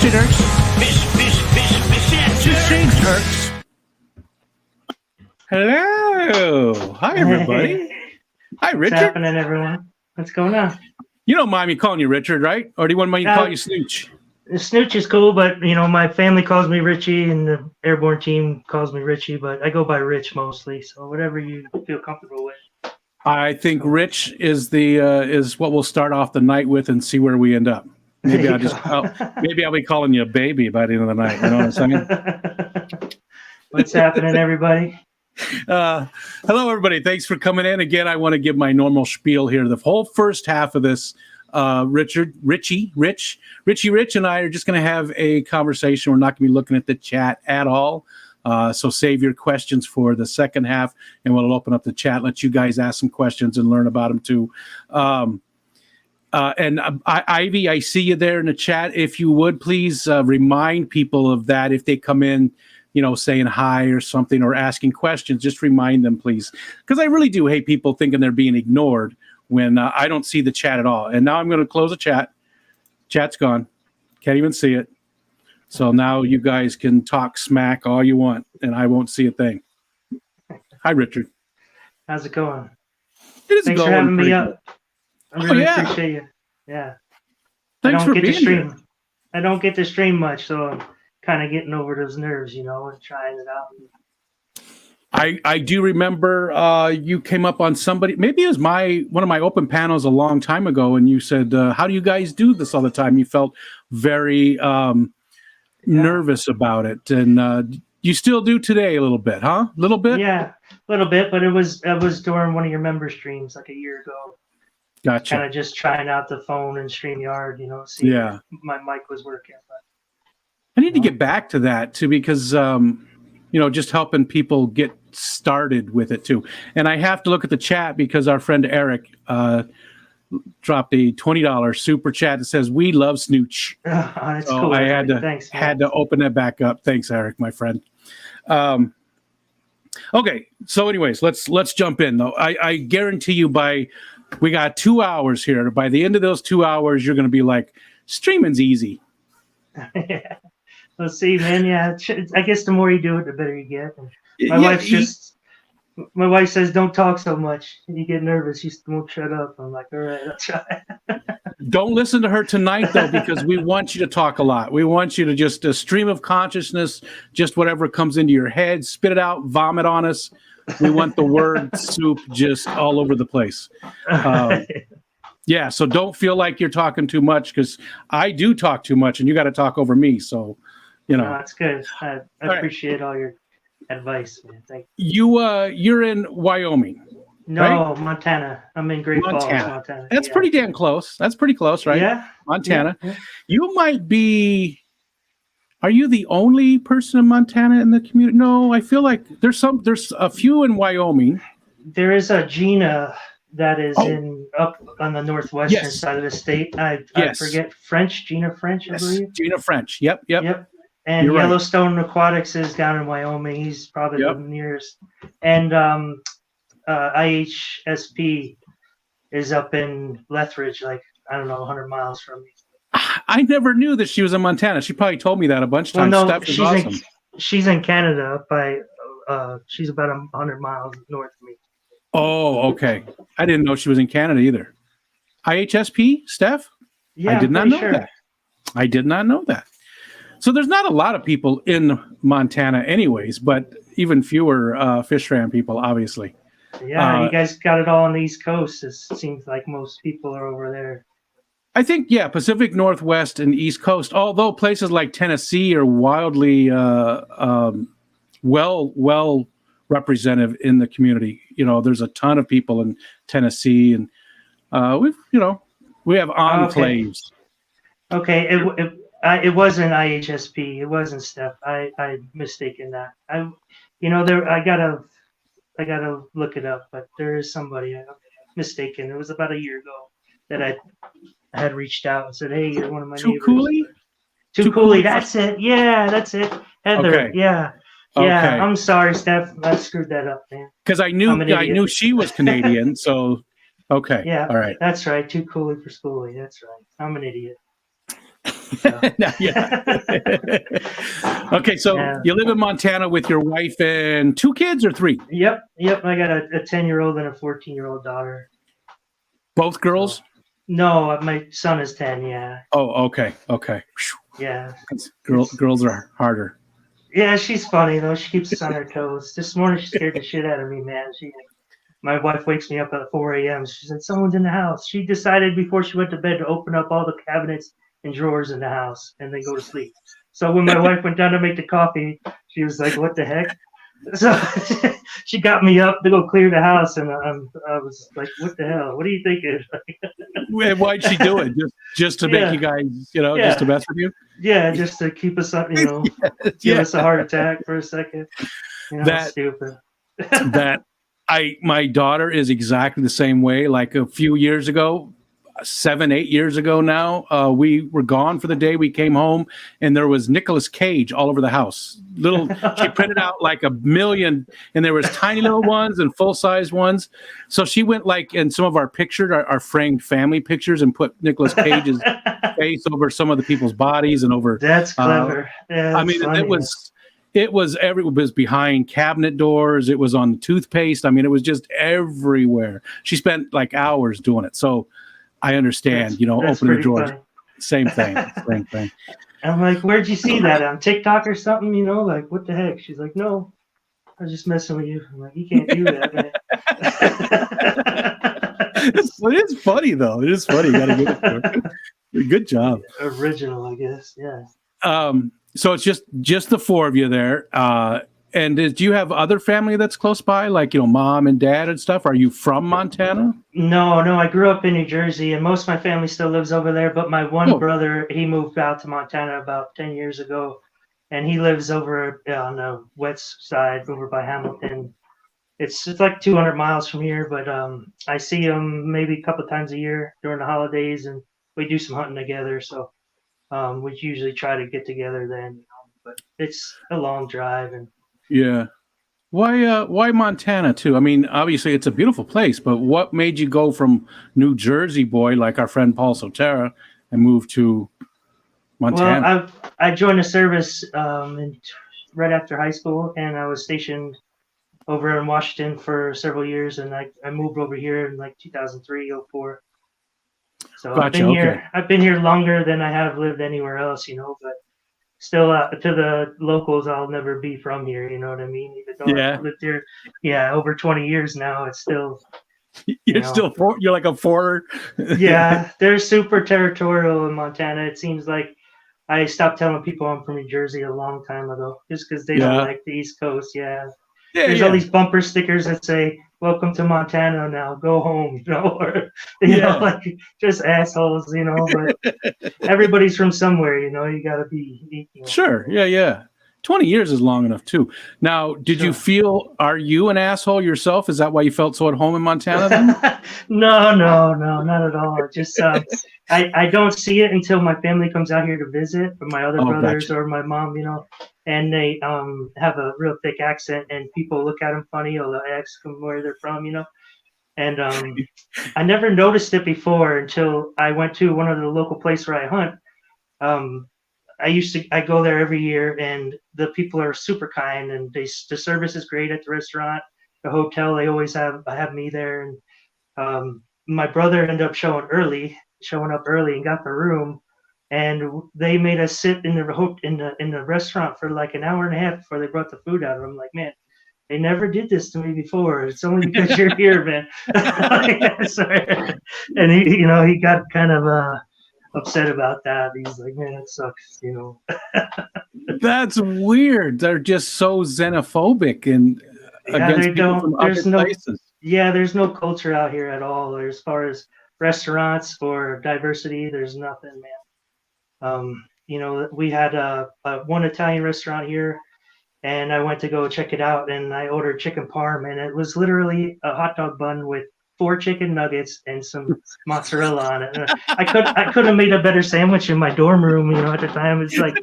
visitors. Visitors. Hello. Hi, everybody. Hi, Richard. What's happening, everyone? What's going on? You don't mind me calling you Richard, right? Or do you want me to call you Snooch? Snooch is cool, but my family calls me Richie, and the airborne team calls me Richie. But I go by Rich mostly, so whatever you feel comfortable with. I think Rich is is what we'll start off the night with, and see where we end up. Maybe I'll be calling you a baby by the end of the night. You know what I'm saying? What's happening, everybody? Hello, everybody. Thanks for coming in. Again, I want to give my normal spiel here. The whole first half of this, Rich, and I are just going to have a conversation. We're not going to be looking at the chat at all. So save your questions for the second half, and we'll open up the chat, let you guys ask some questions and learn about them too. And Ivy, I see you there in the chat. If you would, please remind people of that if they come in, saying hi or something or asking questions. Just remind them, please, because I really do hate people thinking they're being ignored when I don't see the chat at all. And now I'm going to close the chat. Chat's gone. Can't even see it. So now you guys can talk smack all you want, and I won't see a thing. Hi, Richard. How's it going? Thanks for having me up. I really appreciate you. Yeah. Thanks for being here. I don't get to stream much, so I'm kind of getting over those nerves, and trying it out. I do remember you came up on somebody, maybe it was one of my open panels a long time ago, and you said, how do you guys do this all the time? You felt very nervous about it, and you still do today a little bit, huh? A little bit? Yeah, a little bit, but it was during one of your member streams like a year ago. Gotcha. Kind of just trying out the phone and StreamYard, see if my mic was working. But, I need to get back to that too, because just helping people get started with it too. And I have to look at the chat because our friend Eric dropped a $20 super chat that says, "We love Snooch." That's so cool. I had to Thanks, had to open that back up. Thanks, Eric, my friend. Okay, so anyways, let's jump in though. I guarantee you we got 2 hours here. By the end of those 2 hours, you're going to be like, streaming's easy. Let's see, man. Yeah, I guess the more you do it, the better you get. My wife says, "Don't talk so much. You get nervous. You won't shut up." I'm like, "All right, I'll try." Don't listen to her tonight, though, because we want you to talk a lot. We want you to just a stream of consciousness, just whatever comes into your head, spit it out, vomit on us. We want the word soup just all over the place. Yeah, so don't feel like you're talking too much, because I do talk too much, and you got to talk over me. So, No, that's good. I appreciate all your advice, man. Thank you. You're in Wyoming. No, right? Montana. I'm in Great Falls, Montana. That's pretty damn close. That's pretty close, right? Yeah. Montana. Yeah. You might be. Are you the only person in Montana in the community? No, I feel like there's a few in Wyoming. There is a Gina that is up on the northwestern side of the state. I forget Gina French, I believe. Gina French. Yep. And you're Yellowstone Aquatics is down in Wyoming. He's probably the nearest. And IHSP is up in Lethbridge, 100 miles from me. I never knew that she was in Montana. She probably told me that a bunch of times. No, Steph is awesome. She's in Canada she's about 100 miles north of me. Oh, okay. I didn't know she was in Canada either. IHSP, Steph? Yeah, I did not know that. I did not know that. So there's not a lot of people in Montana anyways, but even fewer fish ram people, obviously. Yeah, you guys got it all on the East Coast. It seems like most people are over there. I think, Pacific Northwest and East Coast, although places like Tennessee are wildly well representative in the community. There's a ton of people in Tennessee, and we have enclaves. Okay, it wasn't IHSP. It wasn't Steph. I mistaken that. I gotta look it up, but there is somebody I'm mistaken. It was about a year ago that I had reached out and said, "Hey, you're one of my neighbors." Too Cooley. That's it. Yeah, that's it. Heather. Okay. Yeah. Yeah. Okay. I'm sorry, Steph. I screwed that up, man. Because I knew she was Canadian. So, okay. Yeah. All right. That's right. Too Cooley for Schooly. That's right. I'm an idiot. So. Yeah. Okay, so Yeah. you live in Montana with your wife and 2 kids or 3? Yep. I got a 10-year-old and a 14-year-old daughter. Both girls? So, no, my son is 10. Yeah. Oh, okay. Yeah. Girls are harder. Yeah, she's funny though. She keeps us on her toes. This morning she scared the shit out of me, man. My wife wakes me up at 4 a.m. She said, someone's in the house. She decided before she went to bed to open up all the cabinets and drawers in the house and then go to sleep. So when my wife went down to make the coffee, she was like, what the heck? So she got me up to go clear the house, and I was like, what the hell? What are you thinking? Why'd she do it? Just to make you guys, just to mess with you? Yeah, just to keep us up, give us a heart attack for a second. That's stupid. My daughter is exactly the same way. Like a few years ago, 7-8 years ago now, we were gone for the day. We came home and there was Nicolas Cage all over the house. She printed out like 1 million, and there was tiny little ones and full-size ones. So she went like in some of our pictures, our framed family pictures, and put Nicolas Cage's face over some of the people's bodies and over. That's clever. I mean, funny, it was everywhere. It was behind cabinet doors. It was on the toothpaste. I mean, it was just everywhere. She spent like hours doing it. So I understand, open the drawer. Same thing. I'm like, where'd you see that? On TikTok or something? Like, what the heck? She's like, no, I was just messing with you. I'm like, you can't do that, man. It is funny, though. It is funny. You got to give it to her. Good job. Original, I guess. Yeah. So it's just the 4 of you there. And do you have other family that's close by, like, mom and dad and stuff? Are you from Montana? No. I grew up in New Jersey, and most of my family still lives over there. But my one brother, he moved out to Montana about 10 years ago, and he lives over on the west side, over by Hamilton. It's like 200 miles from here, but I see him maybe a couple of times a year during the holidays, and we do some hunting together. So we usually try to get together then, but it's a long drive. And yeah. Why Montana too? I mean, obviously it's a beautiful place, but what made you go from New Jersey boy like our friend Paul Sotera and move to Montana? Well, I joined the service right after high school, and I was stationed over in Washington for several years, and I moved over here in like 2003, 04. So gotcha, I've been here longer than I have lived anywhere else, but still, to the locals, I'll never be from here. You know what I mean? Even though I've lived here, over 20 years now, it's still. You're like a foreigner. Yeah, they're super territorial in Montana. It seems like I stopped telling people I'm from New Jersey a long time ago, just because they don't like the East Coast. Yeah. There's all these bumper stickers that say "Welcome to Montana now, go home," or like just assholes, But everybody's from somewhere, you got to be unique. Sure, yeah. 20 years is long enough too. Now, did you feel? Are you an asshole yourself? Is that why you felt so at home in Montana? Then? No, not at all. Just I don't see it until my family comes out here to visit, or my other brothers or my mom, and they have a real thick accent, and people look at them funny, or they'll ask them where they're from, And I never noticed it before until I went to one of the local places where I hunt. I go there every year, and the people are super kind, and the service is great at the restaurant, the hotel. They always have me there, and my brother ended up showing up early and got the room, and they made us sit in the restaurant for like an hour and a half before they brought the food out. I'm like, man, they never did this to me before. It's only because you're here, man. And he got kind of upset about that. He's like, man, that sucks, That's weird. They're just so xenophobic and against people from other places. Yeah, there's no culture out here at all. As far as restaurants or diversity, there's nothing, man. We had one Italian restaurant here, and I went to go check it out, and I ordered chicken parm, and it was literally a hot dog bun with 4 chicken nuggets and some mozzarella on it. And I could have made a better sandwich in my dorm room, at the time. It's like,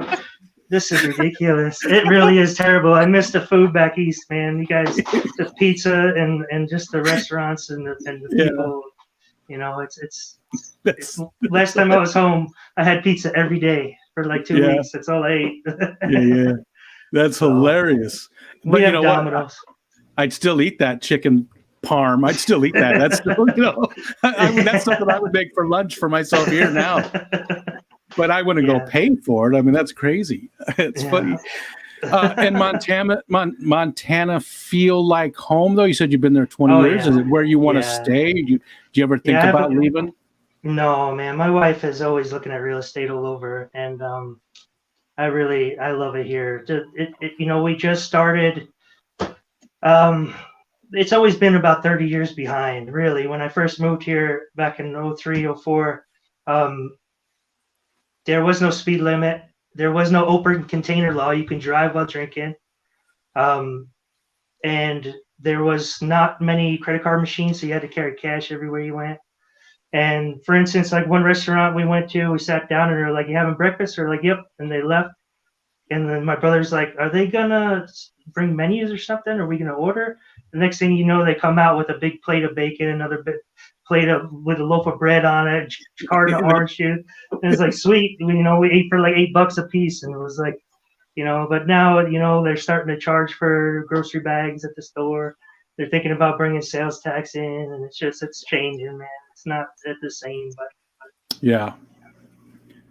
this is ridiculous. It really is terrible. I miss the food back east, man. You guys, the pizza and just the restaurants and the people. You know, it's last time I was home, I had pizza every day for like 2 weeks. That's all I ate. Yeah. That's So hilarious. we But you have know what? Domino's. I'd still eat that chicken parm. I'd still eat that. That's still, I would, that's something I would make for lunch for myself here now. But I wouldn't go Yeah. pay for it. I mean, that's crazy. It's Yeah. funny. And Montana feel like home though? You said you've been there 20 Oh years. yeah. Is it where you want to Yeah. stay? Do you ever think Yeah. about leaving? No, man. My wife is always looking at real estate all over, and I love it here. You know, we just started. Um, it's always been about 30 years behind, really. When I first moved here back in 03, 04, um, there was no speed limit. There was no open container law. You can drive while drinking. Um, and there was not many credit card machines, so you had to carry cash everywhere you went. And for instance, like one restaurant we went to, we sat down and they're like, "You having breakfast?" Or like, "Yep," and they left. And then my brother's like, "Are they gonna bring menus or something? Are we gonna order?" The next thing you know, they come out with a big plate of bacon, another big plate of with a loaf of bread on it, carton of orange juice, and it's like sweet. You know, we ate for like $8 a piece, and it was like, you know. But now, you know, they're starting to charge for grocery bags at the store. They're thinking about bringing sales tax in, and it's changing, man. It's not at the same, but Yeah.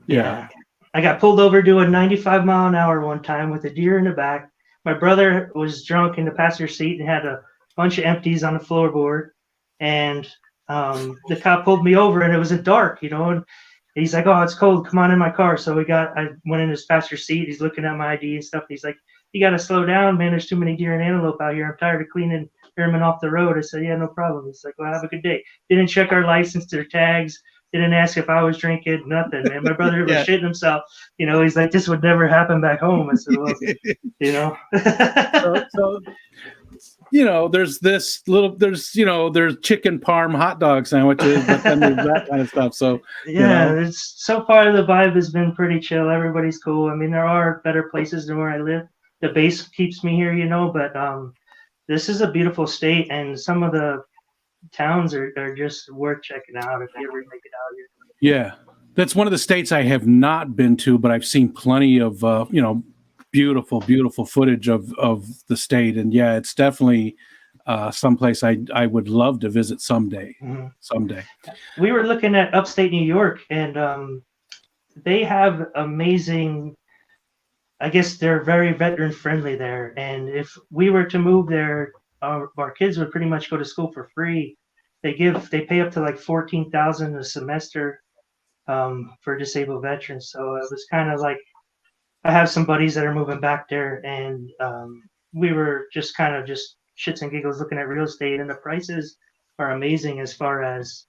Yeah. yeah. I got pulled over doing 95-mile-an-hour one time with a deer in the back. My brother was drunk in the passenger seat and had a bunch of empties on the floorboard. And the cop pulled me over, and it wasn't dark, you know. And he's like, "Oh, it's cold. Come on in my car." So I went in his passenger seat. He's looking at my ID and stuff. He's like, "You got to slow down, man. There's too many deer and antelope out here. I'm tired of cleaning airmen off the road." I said, "Yeah, no problem." He's like, "Well, have a good day." Didn't check our license, their tags. Didn't ask if I was drinking, nothing, man. My brother was Yeah. shitting himself. You know, he's like, "This would never happen back home." I said, "Well, you know." So you know, there's chicken parm hot dog sandwiches, but then there's that kind of stuff. So Yeah, it's so far the vibe has been pretty chill. Everybody's cool. I mean, there are better places than where I live. The base keeps me here, you know, but this is a beautiful state, and some of the towns are just worth checking out if you ever make it out here. yeah, that's one of the states I have not been to, but I've seen plenty of beautiful footage of the state, and yeah, it's definitely someplace I would love to visit someday. Mm-hmm. Someday. We were looking at upstate New York, and they have amazing. I guess they're very veteran friendly there, and if we were to move there, our kids would pretty much go to school for free. They pay up to like 14,000 a semester for disabled veterans. So it was kind of like I have some buddies that are moving back there, and we were just kind of just shits and giggles looking at real estate, and the prices are amazing as far as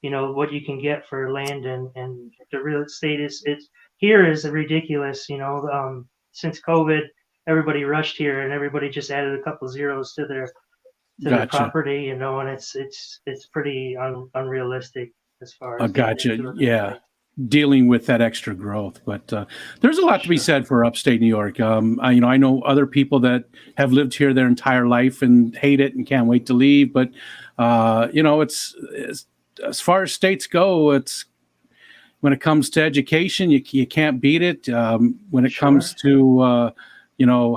you know what you can get for land, and the real estate is it's here is ridiculous. You know, since COVID, everybody rushed here, and everybody just added a couple zeros to their property. You know, and it's pretty unrealistic as far as Gotcha. Yeah. Dealing with that extra growth, but there's a lot to be said for upstate New York. I know other people that have lived here their entire life and hate it and can't wait to leave. But it's as far as states go, it's when it comes to education, you can't beat it. When it comes to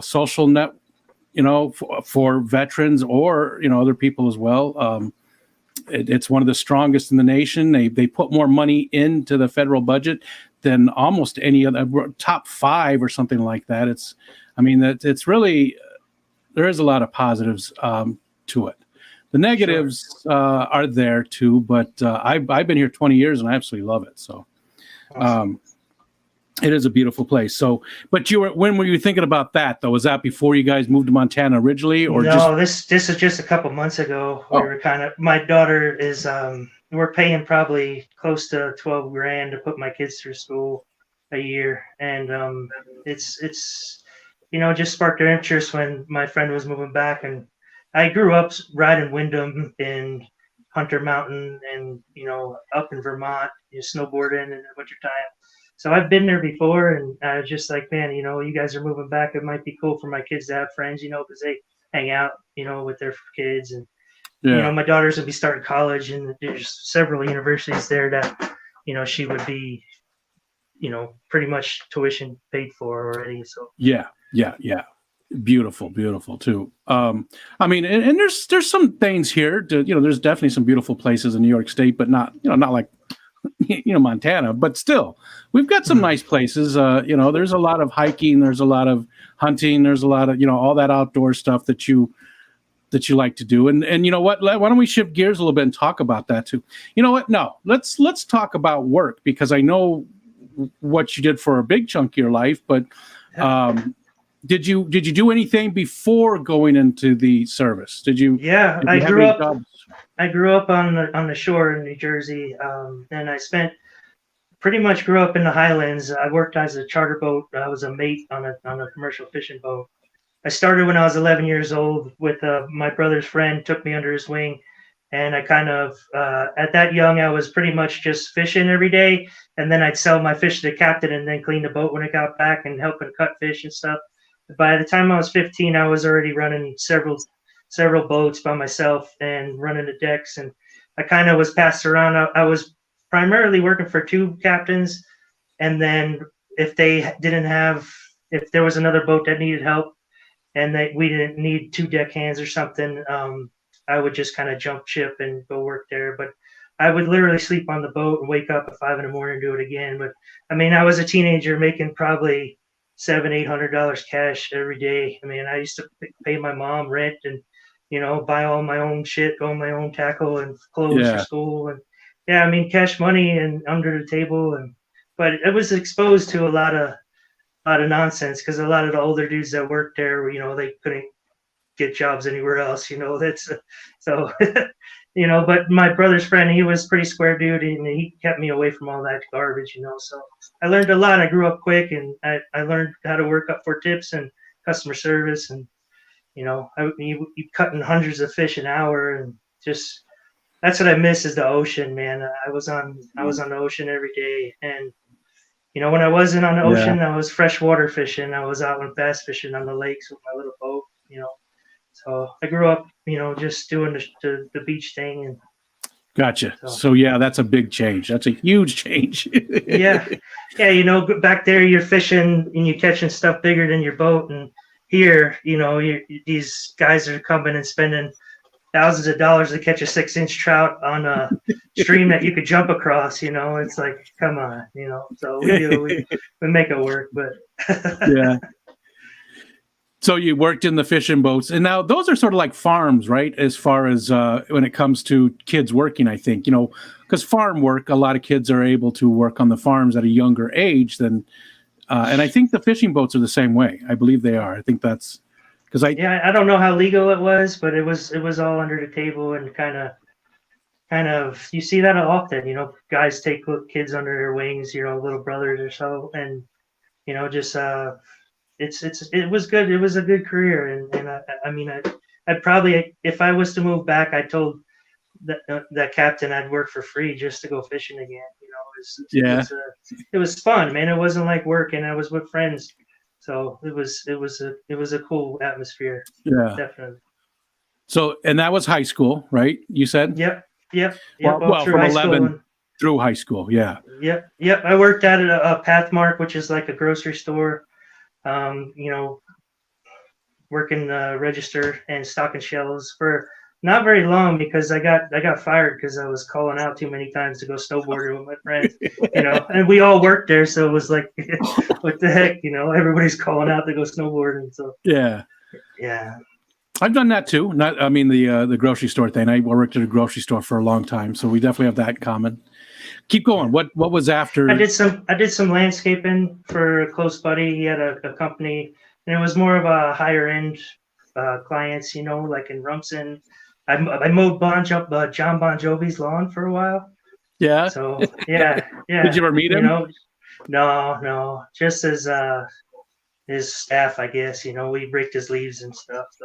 social net, for veterans or other people as well. It's one of the strongest in the nation. They put more money into the federal budget than almost any other top 5 or something like that. It's really there is a lot of positives to it. The negatives are there too, but I've been here 20 years and I absolutely love it. So it is a beautiful place. So, but when were you thinking about that though? Was that before you guys moved to Montana originally, or no? This is just a couple months ago. We were my daughter is we're paying probably close to 12 grand to put my kids through school a year, and it's just sparked their interest when my friend was moving back, and I grew up riding Windham in Hunter Mountain, and up in Vermont, snowboarding in the wintertime. So I've been there before, and I was just like, man, you guys are moving back. It might be cool for my kids to have friends, because they hang out, with their kids, and Yeah. my daughter's gonna be starting college, and there's several universities there that, she would be, pretty much tuition paid for already. So Yeah. Yeah. Yeah. Beautiful, beautiful too. I mean, and there's some things here to, there's definitely some beautiful places in New York State, but not, not like, Montana, but still, we've got some nice places. There's a lot of hiking, there's a lot of hunting, there's a lot of, all that outdoor stuff that you like to do. And you know what? Why don't we shift gears a little bit and talk about that too? You know what? No, let's talk about work, because I know what you did for a big chunk of your life, but did you do anything before going into the service? Did you? Yeah, Did you have any jobs? I grew up on the shore in New Jersey, and I pretty much grew up in the Highlands. I worked as a charter boat. I was a mate on a commercial fishing boat. I started when I was 11 years old with my brother's friend took me under his wing, and I kind of at that young I was pretty much just fishing every day, and then I'd sell my fish to the captain and then clean the boat when it got back and helping cut fish and stuff. By the time I was 15, I was already running several boats by myself and running the decks, and I kind of was passed around. I was primarily working for two captains, and then if they didn't have, if there was another boat that needed help and we didn't need two deckhands or something, I would just kind of jump ship and go work there. But I would literally sleep on the boat and wake up at 5 in the morning and do it again. But I mean, I was a teenager making probably $700-800 cash every day. I mean, I used to pay my mom rent and buy all my own shit, all my own tackle and clothes for school, and yeah, I mean, cash money and under the table, but it was exposed to a lot of nonsense because a lot of the older dudes that worked there, they couldn't get jobs anywhere else. That's so. But my brother's friend, he was a pretty square dude, and he kept me away from all that garbage. So I learned a lot. I grew up quick, and I learned how to work up for tips and customer service, and you cutting hundreds of fish an hour, and just that's what I miss is the ocean, man. I was on the ocean every day, and when I wasn't on the ocean, I was freshwater fishing. I was out on bass fishing on the lakes with my little boat. So I grew up, just doing the beach thing. And gotcha. So yeah, that's a big change. That's a huge change. yeah. Back there you're fishing and you're catching stuff bigger than your boat, and here, these guys are coming and spending thousands of dollars to catch a 6-inch trout on a stream that you could jump across. It's like, come on, So we make it work, but yeah. So you worked in the fishing boats, and now those are sort of like farms, right? As far as when it comes to kids working, I think, because farm work, a lot of kids are able to work on the farms at a younger age than, and I think the fishing boats are the same way. I believe they are. I think that's because I don't know how legal it was, but it was all under the table, and kind of you see that often. Guys take kids under their wings, little brothers or so, and just it was good. It was a good career, and I mean, I'd probably, if I was to move back, I told that captain I'd work for free just to go fishing again. It was fun, man. It wasn't like work, and I was with friends, so it was a cool atmosphere. Yeah, definitely. So, and that was high school, right? You said. Yep. Well, from 11 through high school, yeah. Yep. I worked at a Pathmark, which is like a grocery store. Working register and stocking shelves for not very long, because I got fired because I was calling out too many times to go snowboarding with my friends, and we all worked there, so it was like, what the heck, everybody's calling out to go snowboarding. So yeah. I've done that too. The grocery store thing. I worked at a grocery store for a long time, so we definitely have that in common. Keep going. What was after? I did some landscaping for a close buddy. He had a company, and it was more of a higher end clients, like in Rumson. I mowed John Bon Jovi's lawn for a while. Yeah. So yeah. Did you ever meet him? No. Just as his staff, I guess. We raked his leaves and stuff. So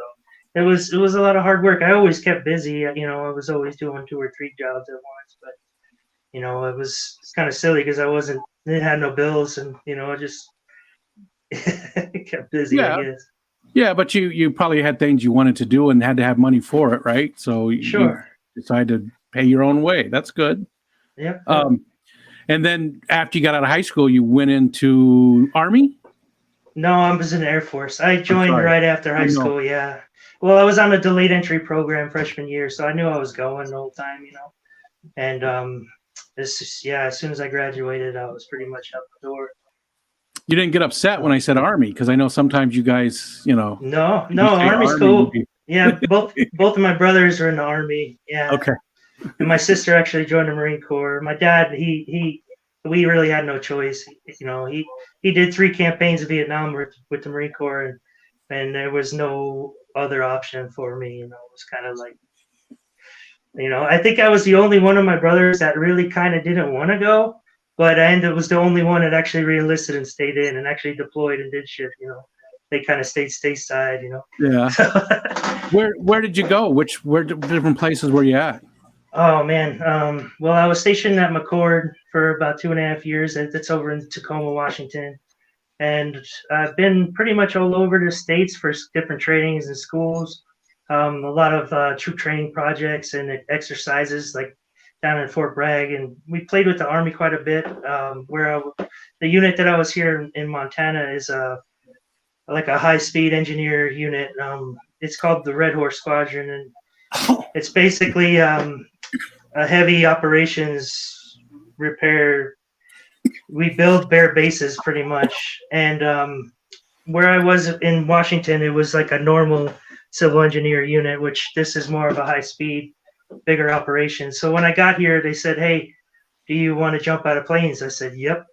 it was a lot of hard work. I always kept busy. I was always doing 2 or 3 jobs at once, but it was kind of silly because didn't have no bills, and I just kept busy, I guess. Yeah, but you probably had things you wanted to do and had to have money for it, right? So you Sure. decided to pay your own way. That's good. Yep. And then after you got out of high school, you went into Army? No, I was in the Air Force. I I'm joined sorry. right after I high know. school. Yeah. Well, I was on a delayed entry program freshman year, so I knew I was going the whole time, you know. And as soon as I graduated, I was pretty much out the door. You didn't get upset when So I said Army because I know sometimes you guys, no, if you no, say Army's Army, cool. Yeah, both of my brothers are in the Army. Yeah, okay. and my sister actually joined the Marine Corps. My dad, we really had no choice. You know, he did 3 campaigns in Vietnam with the Marine Corps, and there was no other option for me. You know, it was kind of like, you know, I think I was the only one of my brothers that really kind of didn't want to go, but I was the only one that actually re-enlisted and stayed in and actually deployed and did shit. You know, they kind of stayed stateside. You know, Yeah. so. Where did you go? Where different places were you at? Oh man. Well, I was stationed at McCord for about 2.5 years. That's over in Tacoma, Washington, and I've been pretty much all over the states for different trainings and schools. A lot of troop training projects and exercises, like down in Fort Bragg, and we played with the Army quite a bit. The unit that I was here in Montana is like a high-speed engineer unit. It's called the Red Horse Squadron, and it's basically a heavy operations repair. We build bare bases pretty much. And where I was in Washington, it was like a normal civil engineer unit, which this is more of a high speed, bigger operation. So when I got here, they said, "Hey, do you want to jump out of planes?" I said, "Yep."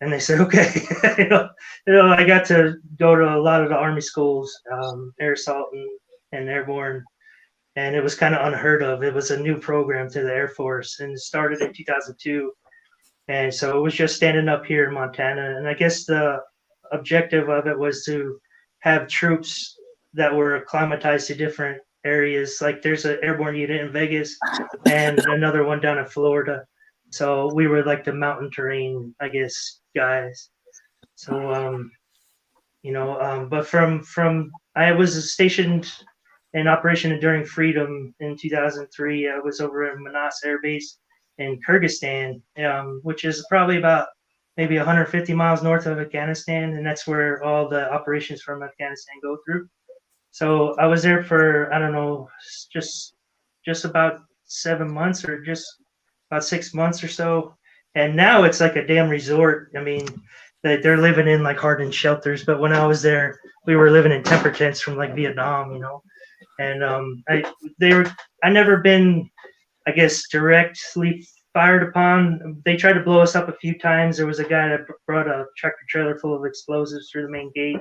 And they said, "Okay." I got to go to a lot of the Army schools, air assault and airborne, and it was kind of unheard of. It was a new program to the Air Force, and it started in 2002. And so it was just standing up here in Montana. And I guess the objective of it was to have troops that were acclimatized to different areas. Like there's an airborne unit in Vegas and another one down in Florida. So we were like the mountain terrain, I guess, guys. So but from I was stationed in Operation Enduring Freedom in 2003. I was over at Manas Air Base in Kyrgyzstan, which is probably about maybe 150 miles north of Afghanistan, and that's where all the operations from Afghanistan go through. So I was there for, I don't know, just about 7 months or just about 6 months or so, and now it's like a damn resort. I mean, they're living in like hardened shelters, but when I was there, we were living in temper tents from like Vietnam, you know. And I never been, I guess, directly fired upon. They tried to blow us up a few times. There was a guy that brought a tractor trailer full of explosives through the main gate,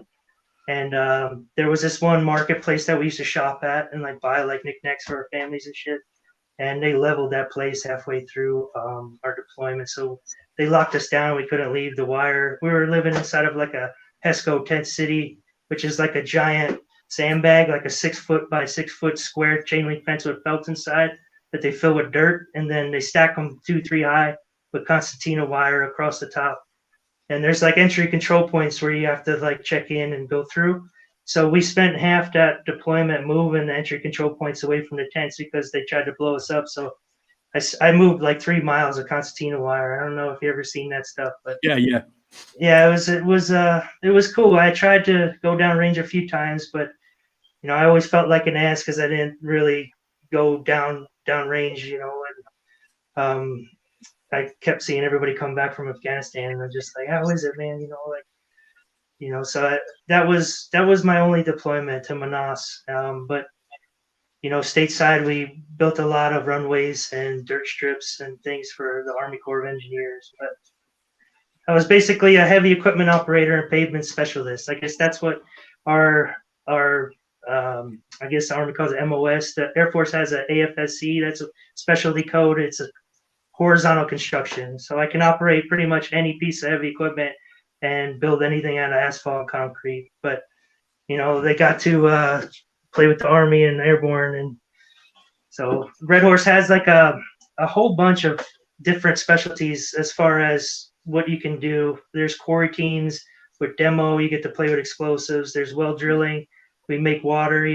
and there was this one marketplace that we used to shop at and like buy like knickknacks for our families and shit. And they leveled that place halfway through our deployment, so they locked us down. We couldn't leave the wire. We were living inside of like a HESCO tent city, which is like a giant sandbag, like a 6 foot by 6 foot square chain link fence with belts inside that they fill with dirt, and then they stack them 2, 3 high with concertina wire across the top. And there's like entry control points where you have to like check in and go through. So we spent half that deployment moving the entry control points away from the tents because they tried to blow us up. So I moved like 3 miles of concertina wire. I don't know if you ever seen that stuff, but Yeah. yeah, it was cool. I tried to go down range a few times, but I always felt like an ass because I didn't really go down range, and I kept seeing everybody come back from Afghanistan, and I'm just like, how is it, man? That was my only deployment to Manas. But stateside, we built a lot of runways and dirt strips and things for the Army Corps of Engineers. But I was basically a heavy equipment operator and pavement specialist. I guess that's what our I guess the Army calls it MOS. The Air Force has a AFSC. That's a specialty code. It's a horizontal construction. So I can operate pretty much any piece of heavy equipment and build anything out of asphalt and concrete. But they got to play with the Army and airborne, and so Red Horse has like a whole bunch of different specialties as far as what you can do. There's quarry teams with demo. You get to play with explosives. There's well drilling. We make water,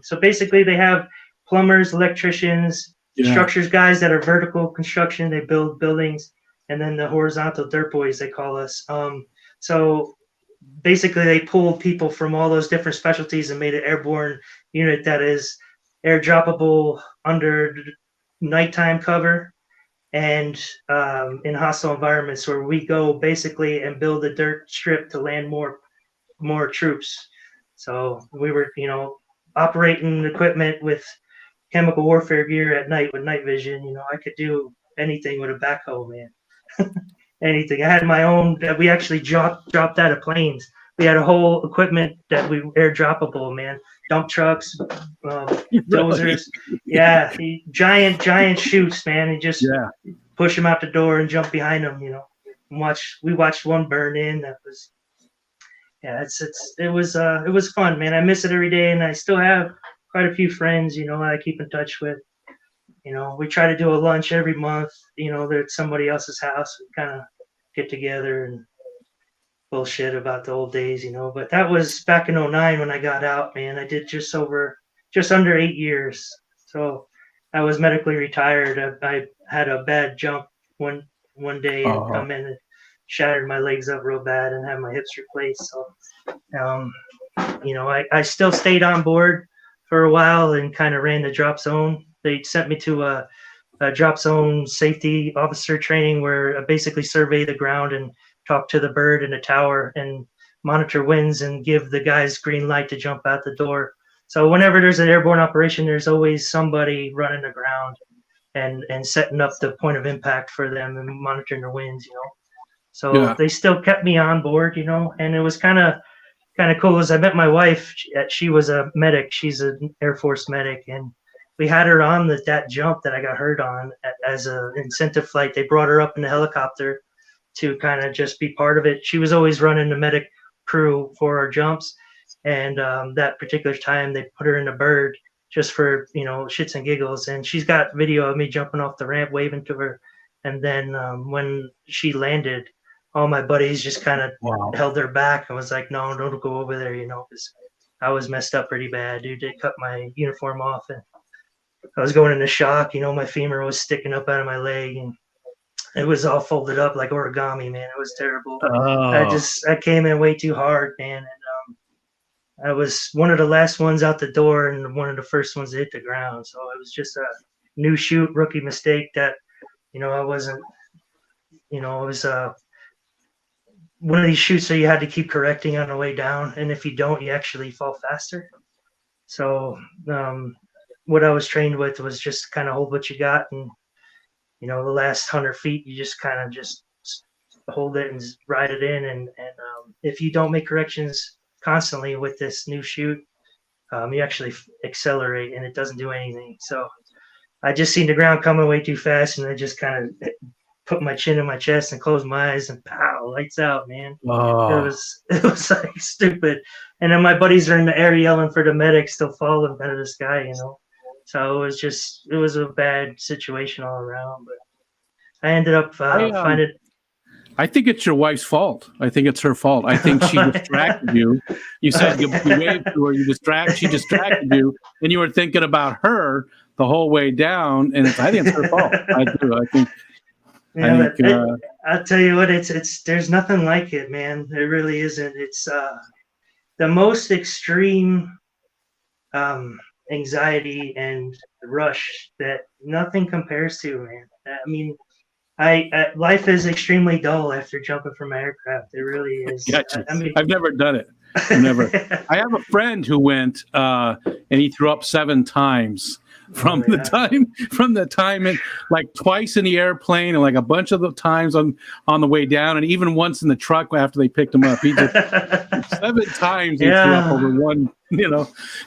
so basically they have plumbers, electricians, structures guys that are vertical construction. They build buildings, and then the horizontal dirt boys, they call us. So basically they pulled people from all those different specialties and made an airborne unit that is airdroppable under nighttime cover and in hostile environments, where we go basically and build a dirt strip to land more troops. So we were, operating equipment with chemical warfare gear at night with night vision. I could do anything with a backhoe, man. Anything. I had my own. We actually dropped out of planes. We had a whole equipment that we airdroppable, man. Dump trucks, dozers. Yeah, giant chutes, man. And just push them out the door and jump behind them. We watched one burn in. That was, it was fun, man. I miss it every day, and I still have quite a few friends, I keep in touch with. We try to do a lunch every month. They're at somebody else's house. We kind of get together and bullshit about the old days, But that was back in 2009 when I got out, man. I did just under 8 years. So I was medically retired. I had a bad jump one day and come in and shattered my legs up real bad and had my hips replaced. So, I still stayed on board for a while and kind of ran the drop zone. They sent me to a drop zone safety officer training where I basically survey the ground and talk to the bird in the tower and monitor winds and give the guys green light to jump out the door. So whenever there's an airborne operation, there's always somebody running the ground and setting up the point of impact for them and monitoring the winds, So they still kept me on board, and it was kind of cool as I met my wife. She was a medic. She's an Air Force medic, and we had her on that jump that I got hurt on as an incentive flight. They brought her up in the helicopter to kind of just be part of it. She was always running the medic crew for our jumps, and that particular time they put her in a bird just for shits and giggles. And she's got video of me jumping off the ramp, waving to her, and then when she landed, all my buddies just kind of held her back and was like, "No, don't go over there," because I was messed up pretty bad, dude. They cut my uniform off and I was going into shock. My femur was sticking up out of my leg and it was all folded up like origami, man. It was terrible. I came in way too hard, man. And I was one of the last ones out the door and one of the first ones to hit the ground. So it was just a new shoot rookie mistake that, I wasn't, it was one of these shoots that you had to keep correcting on the way down. And if you don't, you actually fall faster. So what I was trained with was just kind of hold what you got. And, the last 100 feet, you just kind of just hold it and ride it in. And if you don't make corrections constantly with this new shoot, you actually accelerate and it doesn't do anything. So I just seen the ground coming way too fast and I just kind of put my chin in my chest and closed my eyes and pow, lights out, man. It was like stupid. And then my buddies are in the air yelling for the medics to fall out of the sky, So it was a bad situation all around. But I ended up finding. I think it's your wife's fault. I think it's her fault. I think she distracted you. You said you waved to her. She distracted you, and you were thinking about her the whole way down. And I think it's her fault. I do. I think. I'll tell you what. It's there's nothing like it, man. There really isn't. It's the most extreme anxiety and rush that nothing compares to, man. I mean, life is extremely dull after jumping from an aircraft. It really is. Gotcha. I've never done it. Never. I have a friend who went and he threw up 7 times from the time and like twice in the airplane and like a bunch of the times on the way down and even once in the truck after they picked him up. He just 7 times he threw up over one.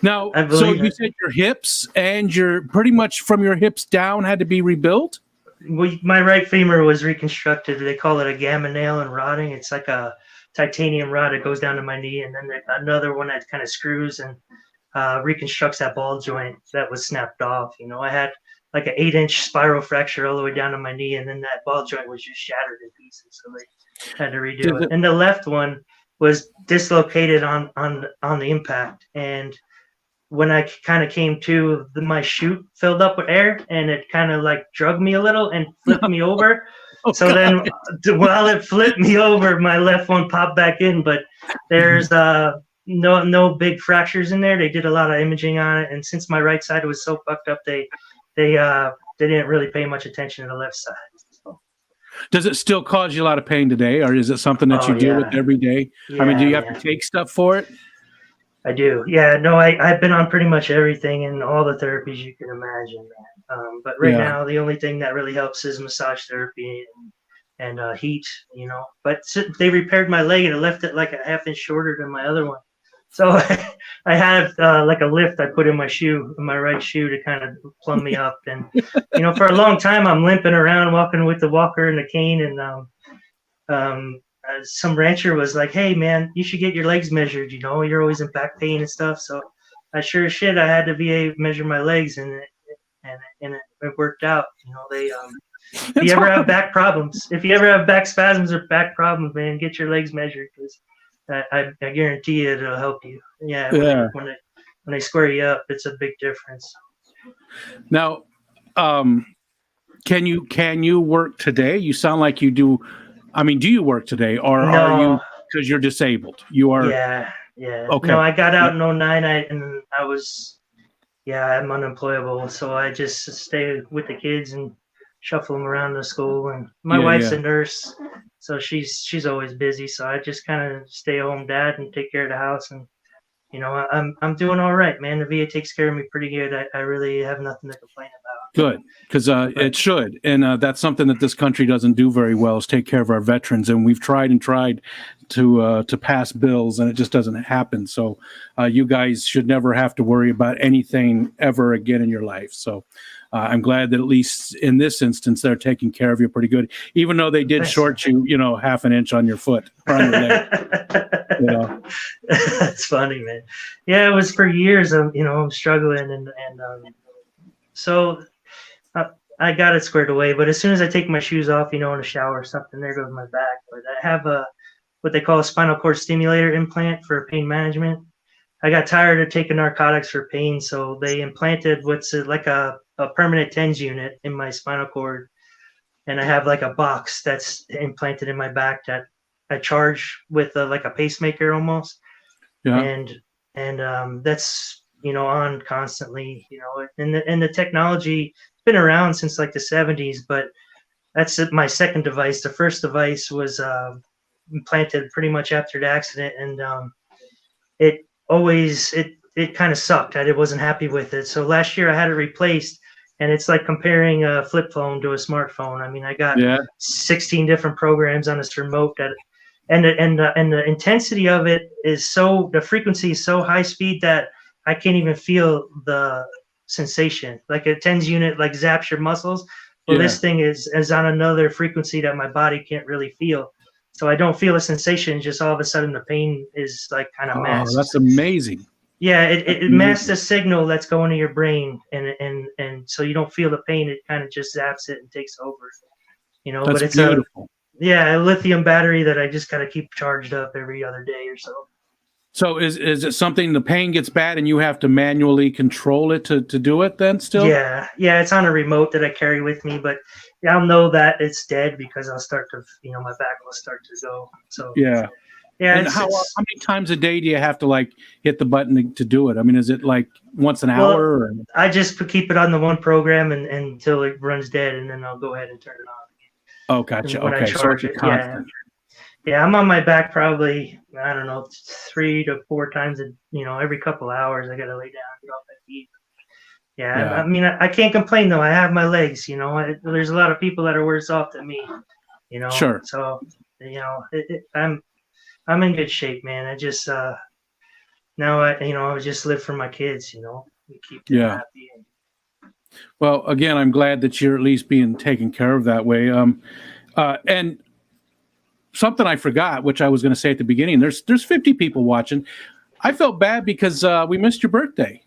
Now, so you said your hips and your pretty much from your hips down had to be rebuilt? My right femur was reconstructed. They call it a gamma nail and rotting. It's like a titanium rod that goes down to my knee, and then another one that kind of screws and reconstructs that ball joint that was snapped off. I had like an 8-inch spiral fracture all the way down to my knee, and then that ball joint was just shattered in pieces. So they had to redo it. And the left one, was dislocated on the impact, and when I kind of came to, my chute filled up with air, and it kind of like drugged me a little and flipped me over. Oh, So God. then, while it flipped me over, my left one popped back in. But there's no big fractures in there. They did a lot of imaging on it, and since my right side was so fucked up, they didn't really pay much attention to the left side. So. Does it still cause you a lot of pain today, or is it something that you deal with every day? Yeah, I mean, do you have man. to take stuff for it? I do. Yeah, no, I've been on pretty much everything and all the therapies you can imagine. But right now, the only thing that really helps is massage therapy and heat, But they repaired my leg and it left it like a half-inch shorter than my other one. So I have like a lift I put in my right shoe to kind of plumb me up. And, for a long time, I'm limping around, walking with the walker and the cane. And some rancher was like, "Hey, man, you should get your legs measured. You're always in back pain and stuff." So I sure as shit, I had to VA measure my legs, and it worked out. They if you ever have back problems, if you ever have back spasms or back problems, man, get your legs measured, because I guarantee you it'll help you. Yeah. When they square you up, it's a big difference. Now, can you work today? You sound like you do. I mean, do you work today, or are you, because you're disabled? You are. Yeah. Okay. No, I got out in 2009. I'm unemployable, so I just stay with the kids and shuffle them around to school. And my wife's a nurse, so she's always busy. So I just kind of stay home dad and take care of the house. And I'm doing all right, man. The VA takes care of me pretty good. I really have nothing to complain about. Good, because it should, and that's something that this country doesn't do very well, is take care of our veterans. And we've tried to pass bills, and it just doesn't happen. So you guys should never have to worry about anything ever again in your life. So I'm glad that at least in this instance they're taking care of you pretty good, even though they did short you, half an inch on your foot or on your leg. That's funny, man. Yeah, it was for years. I'm struggling, and so. I got it squared away, but as soon as I take my shoes off, in the shower or something, there goes my back. But I have what they call a spinal cord stimulator implant for pain management. I got tired of taking narcotics for pain, so they implanted what's like a permanent TENS unit in my spinal cord, and I have like a box that's implanted in my back that I charge with like a pacemaker almost. Yeah. And that's on constantly, and the technology been around since like the 70s, but that's my second device. The first device was implanted pretty much after the accident, and it kind of sucked. I wasn't happy with it. So last year I had it replaced, and it's like comparing a flip phone to a smartphone. I mean, I got 16 different programs on this remote and the intensity of it is the frequency is so high speed that I can't even feel the sensation. Like a TENS unit like zaps your muscles. Well, this thing is on another frequency that my body can't really feel. So I don't feel a sensation. Just all of a sudden the pain is like kind of masked. Oh, that's amazing. Yeah, it masks the signal that's going to your brain, and so you don't feel the pain. It kind of just zaps it and takes over. That's but it's beautiful. a lithium battery that I just gotta keep charged up every other day or so. So is it something, the pain gets bad and you have to manually control it to do it then still? Yeah, it's on a remote that I carry with me, but I'll know that it's dead because I'll start to, my back will start to go. So yeah. And how many times a day do you have to like hit the button to do it? I mean, is it like once an hour? Or? I just keep it on the one program and until it runs dead, and then I'll go ahead and turn it on. Oh, gotcha. Okay, so it's constant. Yeah, I'm on my back probably, I don't know, 3 to 4 times, every couple of hours. I got to lay down, get off my feet. Yeah. I mean, I can't complain though. I have my legs, there's a lot of people that are worse off than me, Sure. So, I'm in good shape, man. I just, now I just live for my kids, we keep them happy. Well, again, I'm glad that you're at least being taken care of that way. And something I forgot, which I was going to say at the beginning, there's 50 people watching. I felt bad because we missed your birthday.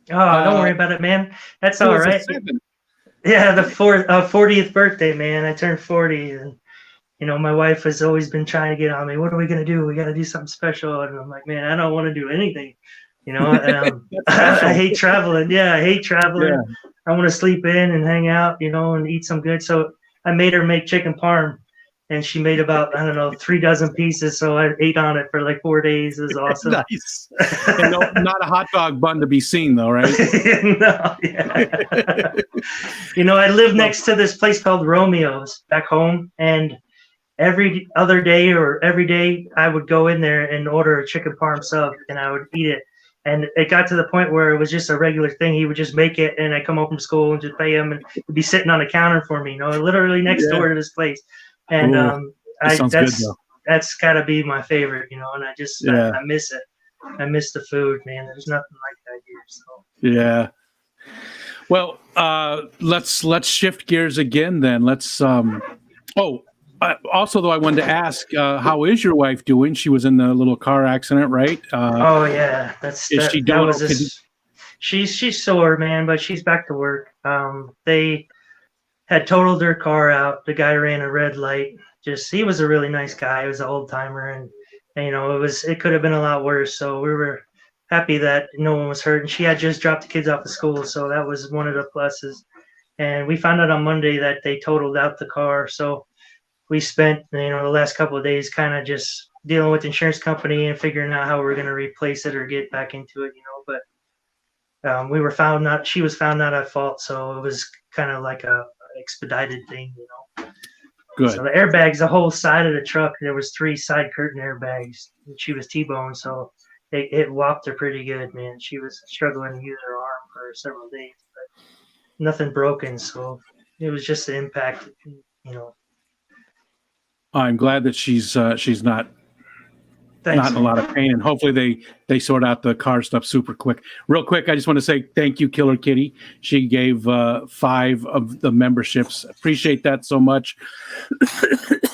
Oh, don't worry about it, man. That's all right. Yeah, the 40th birthday, man. I turned 40, and my wife has always been trying to get on me. What are we gonna do? We got to do something special. And I'm like, man, I don't want to do anything. I hate traveling. Yeah, I hate traveling. Yeah. I want to sleep in and hang out, and eat some good. So I made her make chicken parm, and she made about, I don't know, 3 dozen pieces. So I ate on it for like 4 days. It was awesome. Nice. And not a hot dog bun to be seen, though, right? No, yeah. I live next to this place called Romeo's back home, and every other day or every day I would go in there and order a chicken parm sub, and I would eat it. And it got to the point where it was just a regular thing. He would just make it, and I come home from school and just pay him, and he'd be sitting on the counter for me, literally next door to this place. And that's got to be my favorite, and I just I miss it. I miss the food, man. There's nothing like that here. So yeah. Well, let's shift gears again then. Let's also, though, I wanted to ask, how is your wife doing? She was in the little car accident, right? Oh yeah, she doing? She's sore, man, but she's back to work. They had totaled their car out. The guy ran a red light. He was a really nice guy. He was an old timer, and it could have been a lot worse. So we were happy that no one was hurt. And she had just dropped the kids off to school, so that was one of the pluses. And we found out on Monday that they totaled out the car. So we spent, the last couple of days kind of just dealing with the insurance company and figuring out how we're going to replace it or get back into it, But she was found not at fault, so it was kind of like a expedited thing, Good. So the airbags, the whole side of the truck, there was 3 side curtain airbags. She was T-boned, so it whopped her pretty good, man. She was struggling to use her arm for several days, but nothing broken. So it was just the impact, I'm glad that she's not in a lot of pain, and hopefully they sort out the car stuff super quick. Real quick, I just want to say thank you, Killer Kitty. She gave 5 of the memberships. Appreciate that so much.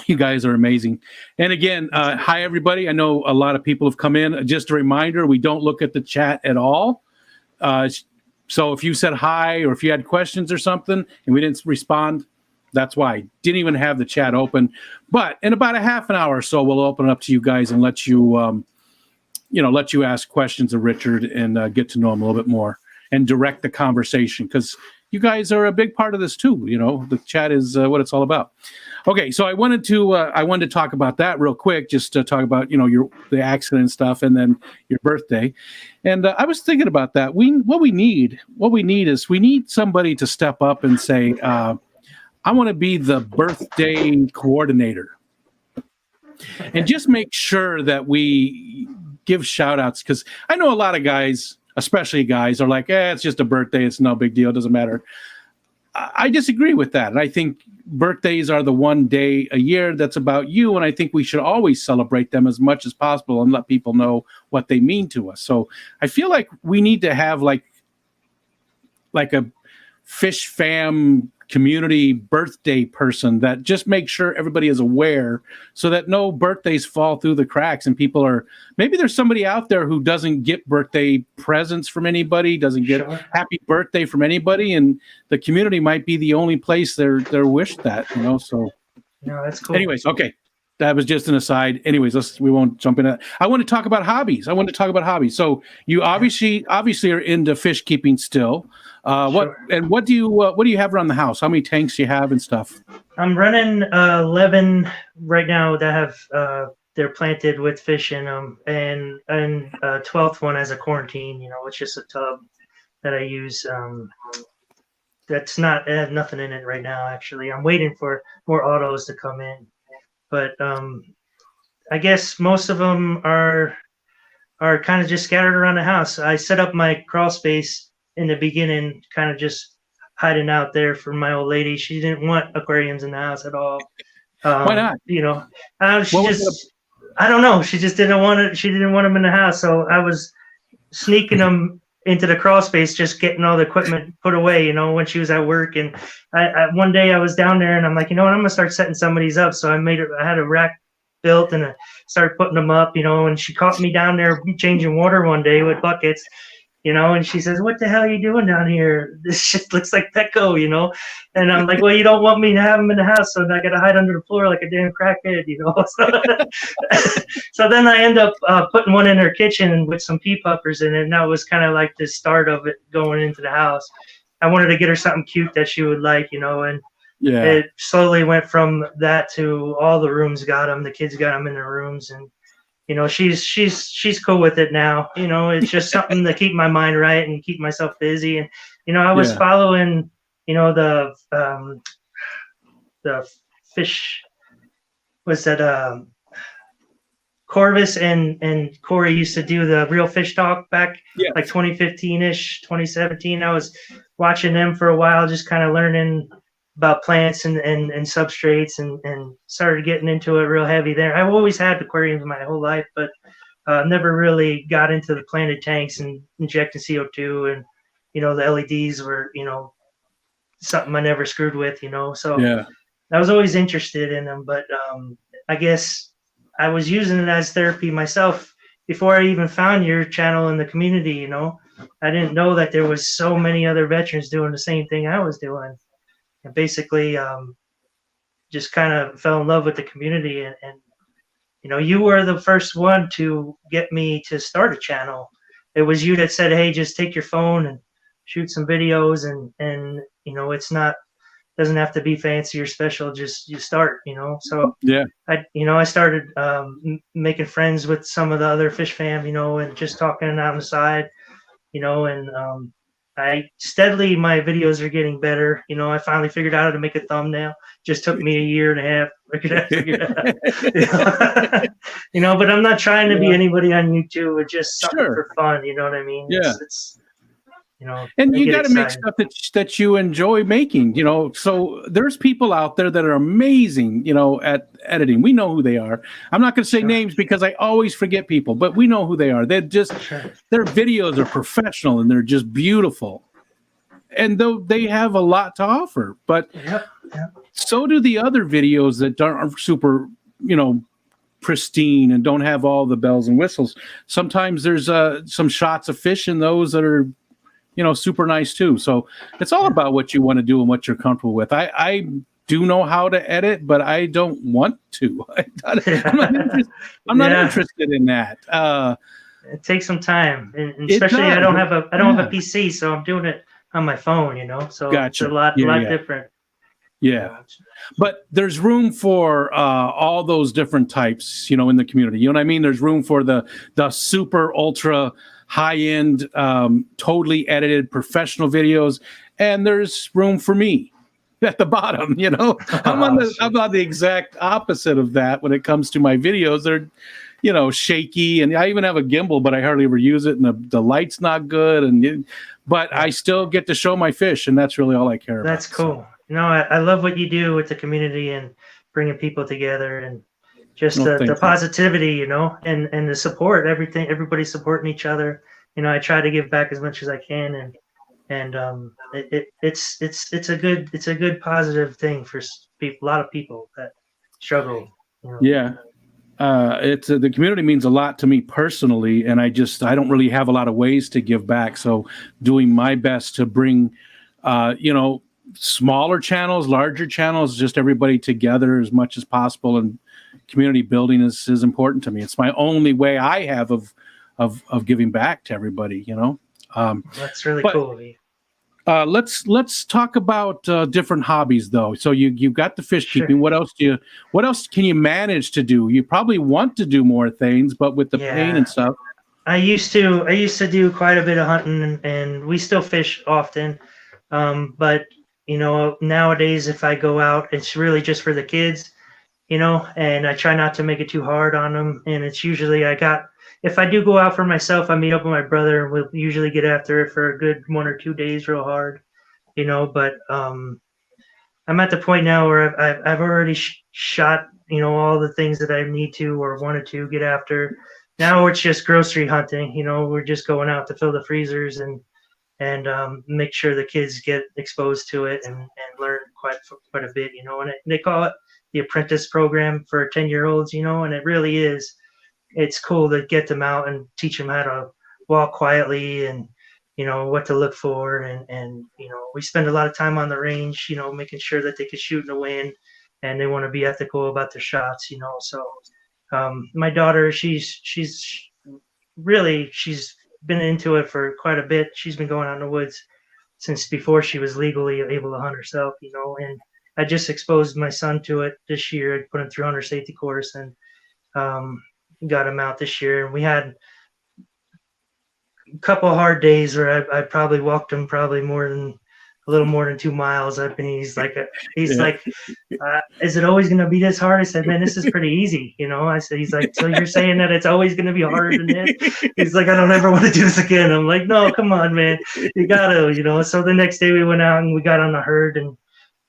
You guys are amazing. And again, hi everybody. I know a lot of people have come in. Just a reminder, we don't look at the chat at all. So if you said hi or if you had questions or something and we didn't respond, that's why. Didn't even have the chat open. But in about a half an hour or so, we'll open it up to you guys and let you ask questions of Richard and get to know him a little bit more and direct the conversation, because you guys are a big part of this too. The chat is what it's all about. Okay, so I wanted to talk about that real quick, just to talk about the accident stuff and then your birthday. And I was thinking about that. What we need is somebody to step up and say, I want to be the birthday coordinator, and just make sure that we give shout outs, because I know a lot of guys, especially guys, are like, it's just a birthday. It's no big deal. It doesn't matter. I disagree with that. And I think birthdays are the one day a year that's about you. And I think we should always celebrate them as much as possible and let people know what they mean to us. So I feel like we need to have like a Fish Fam community birthday person that just makes sure everybody is aware, so that no birthdays fall through the cracks and people maybe there's somebody out there who doesn't get birthday presents from anybody, doesn't get happy birthday from anybody, and the community might be the only place they're wished that, so. No, that's cool. Anyways, okay. That was just an aside. Anyways, we won't jump into that. I want to talk about hobbies. So you obviously are into fish keeping still. What do you have around the house? How many tanks do you have and stuff? I'm running 11 right now that have they're planted with fish in them, and 12th one has a quarantine. It's just a tub that I use. It has nothing in it right now. Actually, I'm waiting for more autos to come in. But I guess most of them are kind of just scattered around the house. I set up my crawl space in the beginning, kind of just hiding out there from my old lady. She didn't want aquariums in the house at all. Why not? I don't know. She just didn't want it. She didn't want them in the house. So I was sneaking them into the crawl space, just getting all the equipment put away, when she was at work. And one day I was down there and I'm like, I'm going to start setting some of these up. So I had a rack built and I started putting them up, and she caught me down there changing water one day with buckets, And she says, "What the hell are you doing down here? This shit looks like Petco." And I'm like, "Well, you don't want me to have them in the house, so I got to hide under the floor like a damn crackhead." So then I end up putting one in her kitchen with some pea puppers in it, and that was kind of like the start of it going into the house. I wanted to get her something cute that she would like, and it slowly went from that to all the rooms got them. The kids got them in their rooms, and she's cool with it now. It's just something to keep my mind right and keep myself busy. And I was following the fish was that Corvus and Corey used to do the Real Fish Talk back like 2015-ish, 2017. I was watching them for a while, just kind of learning about plants and substrates, and started getting into it real heavy there. I've always had aquariums my whole life, but never really got into the planted tanks and injecting CO2, and the LEDs were something I never screwed with, so I was always interested in them. But I guess I was using it as therapy myself before I even found your channel in the community. I didn't know that there was so many other veterans doing the same thing I was doing. And basically just kind of fell in love with the community, and you were the first one to get me to start a channel. It was you that said, "Hey, just take your phone and shoot some videos, and it's not doesn't have to be fancy or special, just you start." So I started making friends with some of the other fish fam, and just talking out on the side, and I steadily, my videos are getting better. I finally figured out how to make a thumbnail. Just took me a year and a half. Figured out. But I'm not trying to be anybody on YouTube. It's just something for fun. You know what I mean? Yeah. It's and you got to make stuff that you enjoy making. So there's people out there that are amazing, at editing. We know who they are. I'm not going to say names because I always forget people, but we know who they are. They're just their videos are professional and they're just beautiful. And though they have a lot to offer, but so do the other videos that aren't super, pristine and don't have all the bells and whistles. Sometimes there's some shots of fish in those that are super nice too. So it's all about what you want to do and what you're comfortable with. I do know how to edit, but I don't want to. I'm not interested in that. It takes some time, and especially I don't have a PC, so I'm doing it on my phone. So it's a lot different. Yeah, but there's room for all those different types, in the community. You know what I mean? There's room for the super ultra high-end, totally edited professional videos, and there's room for me at the bottom. I'm on the exact opposite of that when it comes to my videos. They're shaky, and I even have a gimbal, but I hardly ever use it, and the light's not good, but I still get to show my fish, and that's really all I care about. That's cool. I love what you do with the community and bringing people together, and just the positivity, and the support, everybody supporting each other. I try to give back as much as I can, and it's a good positive thing for people, a lot of people that struggle. Yeah. It's the community means a lot to me personally, and I don't really have a lot of ways to give back. So doing my best to bring, smaller channels, larger channels, just everybody together as much as possible, and community building is important to me. It's my only way I have of giving back to everybody. That's really cool. Let's talk about different hobbies though. So you've got the fish keeping. What else can you manage to do? You probably want to do more things, but with the pain and stuff. I used to do quite a bit of hunting, and we still fish often. But nowadays if I go out, it's really just for the kids, and I try not to make it too hard on them. And it's usually if I do go out for myself, I meet up with my brother, and we'll usually get after it for a good 1 or 2 days real hard, but I'm at the point now where I've already shot, all the things that I need to or wanted to get after. Now it's just grocery hunting. We're just going out to fill the freezers and make sure the kids get exposed to it and learn quite a bit, and they call it the apprentice program for 10-year-olds, and it really is. It's cool to get them out and teach them how to walk quietly and what to look for, and we spend a lot of time on the range, making sure that they can shoot in the wind, and they want to be ethical about their shots, so my daughter, she's been into it for quite a bit. She's been going out in the woods since before she was legally able to hunt herself, and I just exposed my son to it this year. I put him through hunter safety course, and got him out this year, and we had a couple of hard days where I probably walked him probably a little more than 2 miles. I mean, he's like, is it always going to be this hard? I said, man, this is pretty easy. I said, he's like, so you're saying that it's always going to be harder than this? He's like, I don't ever want to do this again. I'm like, no, come on, man. You got to, So the next day we went out and we got on the herd, and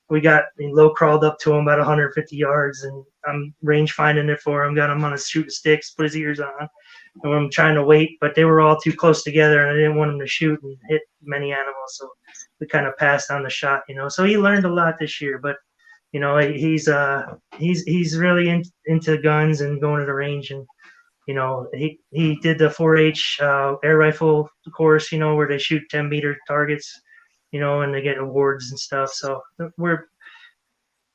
we low crawled up to him about 150 yards, and I'm range finding it for him, got him on a shooting sticks, put his ears on. And I'm trying to wait, but they were all too close together, and I didn't want him to shoot and hit many animals. So we kind of passed on the shot, So he learned a lot this year, but he's really into guns and going to the range, and he did the 4-H air rifle course, where they shoot 10-meter targets, and they get awards and stuff. So we're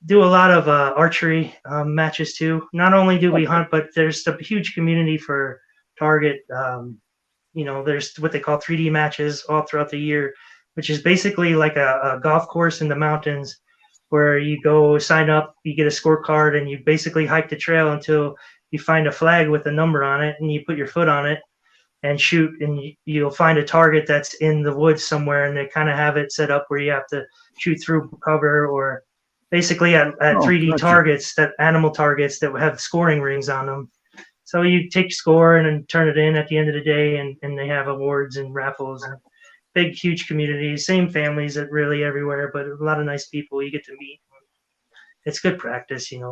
do a lot of archery matches too. Not only do we hunt, but there's a huge community for target. There's what they call 3D matches all throughout the year, which is basically like a golf course in the mountains where you go sign up, you get a scorecard, and you basically hike the trail until you find a flag with a number on it, and you put your foot on it and shoot, and you'll find a target that's in the woods somewhere, and they kind of have it set up where you have to shoot through cover, or basically at 3D targets, that animal targets that have scoring rings on them. So you take score and then turn it in at the end of the day, and they have awards and raffles, and big, huge communities, same families that really everywhere, but a lot of nice people you get to meet. It's good practice, And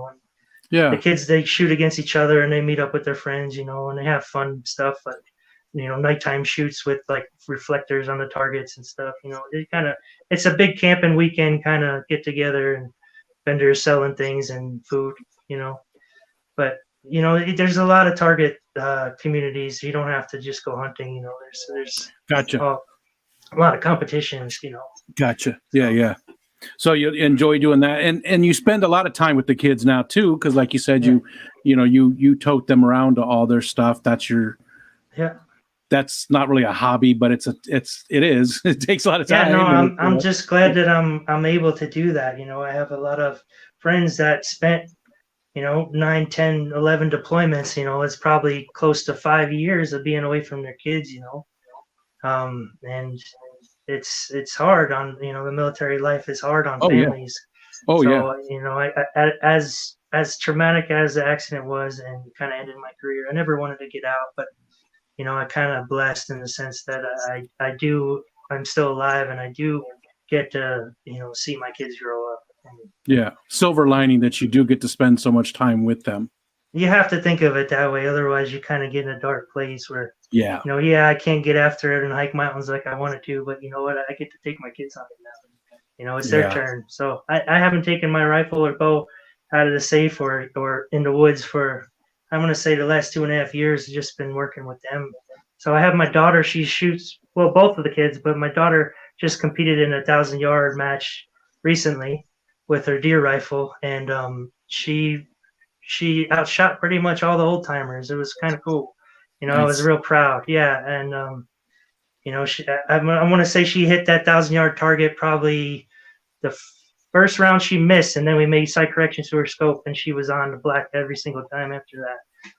the kids, they shoot against each other and they meet up with their friends, and they have fun stuff, but nighttime shoots with like reflectors on the targets and stuff. It's a big camping weekend kind of get together, and vendors selling things and food, But there's a lot of target communities. You don't have to just go hunting. There's gotcha. A lot of competitions. Gotcha. Yeah. So you enjoy doing that, and you spend a lot of time with the kids now too, because like you said, you tote them around to all their stuff. That's your That's not really a hobby, but it is. It takes a lot of time. Yeah, no, I'm just glad that I'm able to do that. I have a lot of friends that spent 9, 10, 11 deployments. It's probably close to 5 years of being away from their kids. And it's hard on the military life is hard on families. As traumatic as the accident was and kind of ended my career, I never wanted to get out, but I kind of blessed in the sense that I'm still alive, and I do get to see my kids grow up. Silver lining that you do get to spend so much time with them. You have to think of it that way, otherwise you kind of get in a dark place where I can't get after it and hike mountains like I wanted to, but you know what, I get to take my kids on it now. It's their turn. So I haven't taken my rifle or bow out of the safe or in the woods for, I'm going to say, the last 2.5 years. I've just been working with them. So I have my daughter, she shoots, well, both of the kids, but my daughter just competed in a 1,000-yard match recently with her deer rifle, and she outshot pretty much all the old timers. It was kind of cool. Nice. I was real proud. Yeah. And, I want to say she hit that 1,000-yard target probably the first round she missed, and then we made sight corrections to her scope, and she was on the black every single time after that.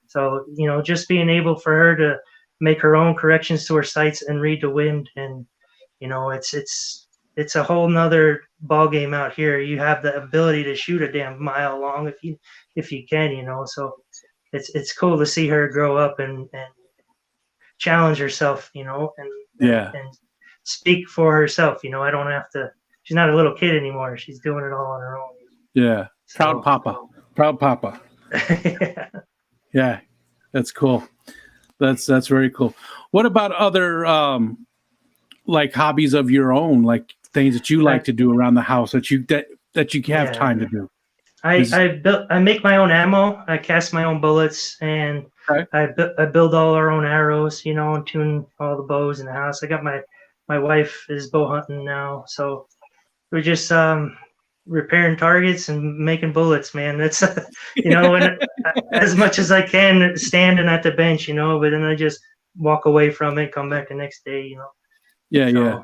So, just being able for her to make her own corrections to her sights and read the wind, and, it's a whole nother ball game out here. You have the ability to shoot a damn mile long if you can, so it's cool to see her grow up and challenge herself, and speak for herself. I don't have to, she's not a little kid anymore. She's doing it all on her own. Yeah. Proud Papa. Yeah. That's cool. That's very cool. What about other, like hobbies of your own, like things that you like to do around the house that you have time to do? I make my own ammo. I cast my own bullets, and I build all our own arrows, and tune all the bows in the house. I got my my wife is bow hunting now, so we're just repairing targets and making bullets, man. That's and as much as I can standing at the bench, but then I just walk away from it, come back the next day, Yeah, So, yeah.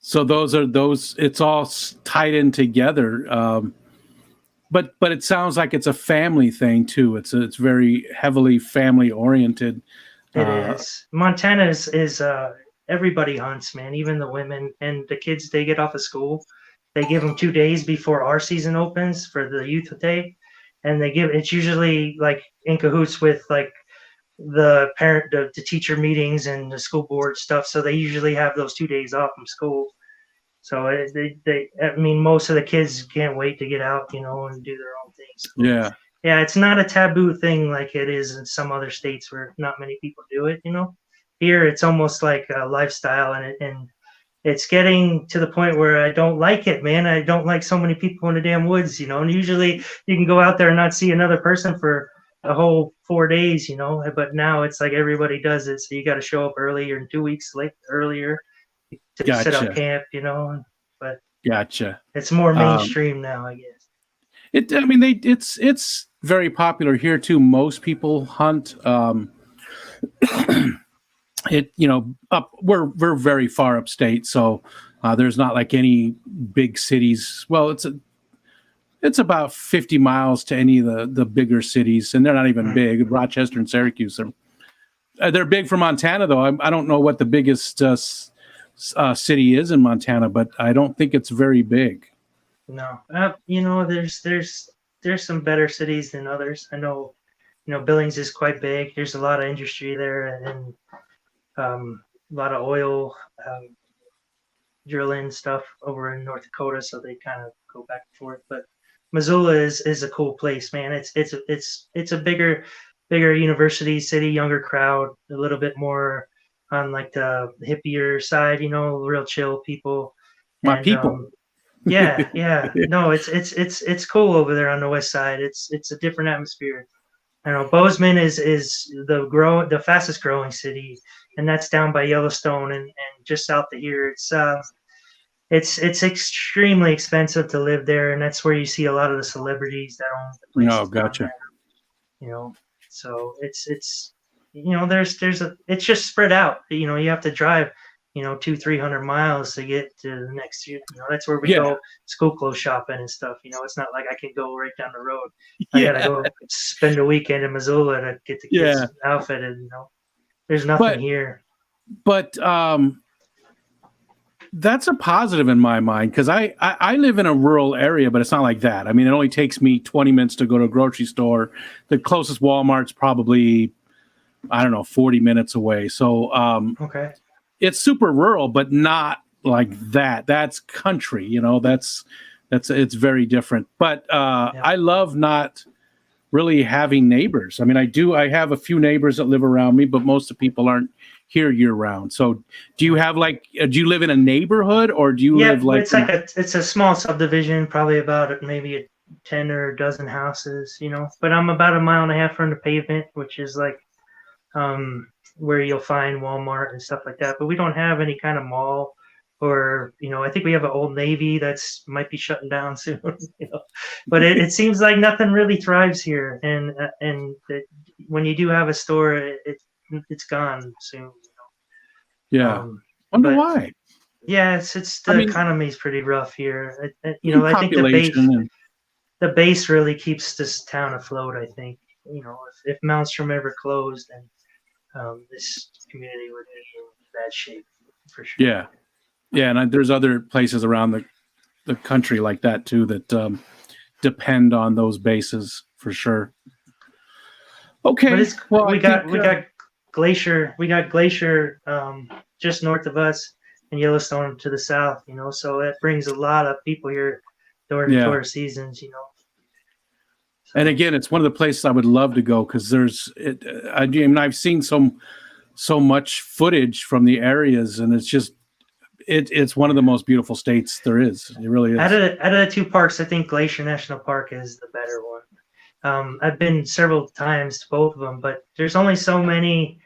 So those. It's all tied in together. But it sounds like it's a family thing too. It's very heavily family oriented. It is. Montana is everybody hunts, man. Even the women and the kids. They get off of school. They give them 2 days before our season opens for the youth day, and it's usually like in cahoots with like the the teacher meetings and the school board stuff. So they usually have those 2 days off from school. So I mean, most of the kids can't wait to get out, and do their own things. Yeah. Yeah, it's not a taboo thing like it is in some other states where not many people do it. Here it's almost like a lifestyle, and it's getting to the point where I don't like it, man. I don't like so many people in the damn woods, And usually you can go out there and not see another person for a whole 4 days, But now it's like everybody does it, so you got to show up earlier and 2 weeks earlier to set up camp, But Gotcha. it's more mainstream now, I guess. It's very popular here too. Most people hunt. We're very far upstate, so there's not like any big cities. Well, it's about 50 miles to any of the bigger cities, and they're not even big. Rochester and Syracuse they're big for Montana, though. I don't know what the biggest city is in Montana, but I don't think it's very big. No, there's some better cities than others. I know, Billings is quite big. There's a lot of industry there, and a lot of oil drilling stuff over in North Dakota. So they kind of go back and forth. But Missoula is a cool place, man. It's a bigger university city, younger crowd, a little bit more on like the hippier side, real chill people. My people. Yeah. No, it's cool over there on the west side. It's a different atmosphere. I know Bozeman is the fastest growing city, and that's down by Yellowstone and just south of here. It's extremely expensive to live there, and that's where you see a lot of the celebrities that own the places. Oh, gotcha. So it's it's just spread out. You have to drive 200-300 miles to get to the next. That's where we go school clothes shopping and stuff. It's not like I can go right down the road. I gotta go spend a weekend in Missoula to get the kids outfitted. There's nothing here. But that's a positive in my mind, because I live in a rural area, but it's not like that. I mean, it only takes me 20 minutes to go to a grocery store. The closest Walmart's probably, I don't know, 40 minutes away. So okay. It's super rural, but not like that. That's country, it's very different. But I love not really having neighbors. I mean, I have a few neighbors that live around me, but most of the people aren't here year round. So do you have do you live in a neighborhood, or do you live like it's a small subdivision, probably about maybe 10 or a dozen houses, but I'm about a mile and a half from the pavement, which is like where you'll find Walmart and stuff like that. But we don't have any kind of mall, or I think we have an Old Navy that's might be shutting down soon. But it seems like nothing really thrives here, and when you do have a store, it's gone soon. Wonder why. Yeah, it's the economy is pretty rough here. I think the base really keeps this town afloat. I think if Malmstrom ever closed, then this community would be in bad shape for sure. Yeah, and there's other places around the country like that too that depend on those bases for sure. Okay, we got Glacier. We got Glacier just north of us, and Yellowstone to the south. So it brings a lot of people here during the tourist seasons. So. And again, it's one of the places I would love to go, because I've seen so much footage from the areas, and it's just it's one of the most beautiful states there is. It really is. Out of the two parks, I think Glacier National Park is the better one. I've been several times to both of them, but there's only so many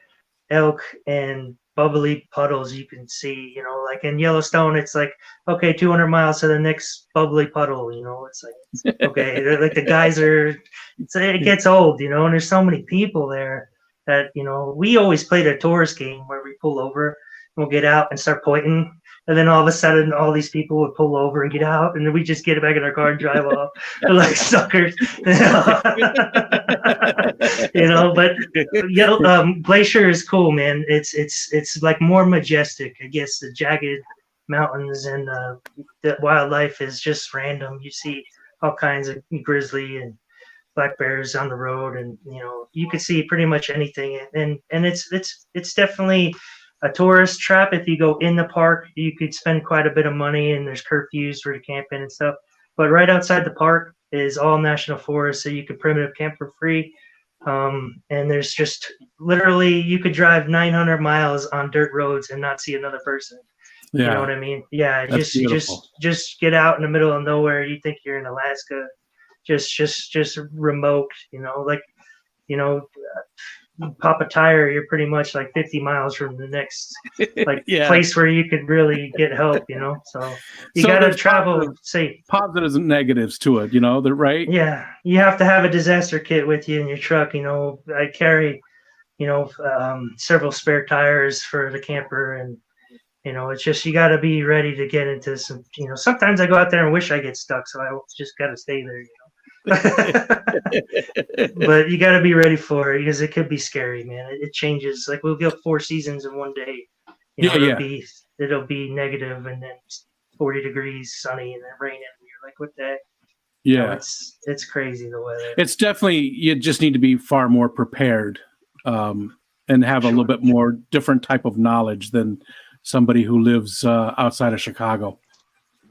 elk and bubbly puddles you can see, you know, like in Yellowstone, it's like, okay, 200 miles to the next bubbly puddle, you know, it's like, okay, they're like the geyser, it gets old, you know, and there's so many people there that, you know, we always played a tourist game where we pull over and we'll get out and start pointing. And then all of a sudden, all these people would pull over and get out, and then we just get back in our car and drive off. We're like suckers, you know. But Glacier is cool, man. It's like more majestic. I guess the jagged mountains and the wildlife is just random. You see all kinds of grizzly and black bears on the road, and you know you could see pretty much anything. And it's definitely a tourist trap. If you go in the park, you could spend quite a bit of money, and there's curfews for camping and stuff. But right outside the park is all national forest, so you could primitive camp for free. And there's just literally you could drive 900 miles on dirt roads and not see another person. Yeah. You know what I mean? Yeah, just get out in the middle of nowhere. You think you're in Alaska, just remote. You know, like you know. Pop a tire, you're pretty much like 50 miles from the next like place where you could really get help, you know. So you gotta travel safe. Positives and negatives to it, you know, right? Yeah. You have to have a disaster kit with you in your truck, you know. I carry, you know, several spare tires for the camper, and you know, it's just you gotta be ready to get into some, you know, sometimes I go out there and wish I get stuck, so I just gotta stay there, you know. But you got to be ready for it because it could be scary, man. It changes. Like we'll get 4 seasons in one day. You know, it'll be negative and then 40 degrees, sunny, and then raining. And you're like, what the heck? Yeah, you know, it's crazy the weather. It's definitely you just need to be far more prepared and have a little bit more different type of knowledge than somebody who lives outside of Chicago.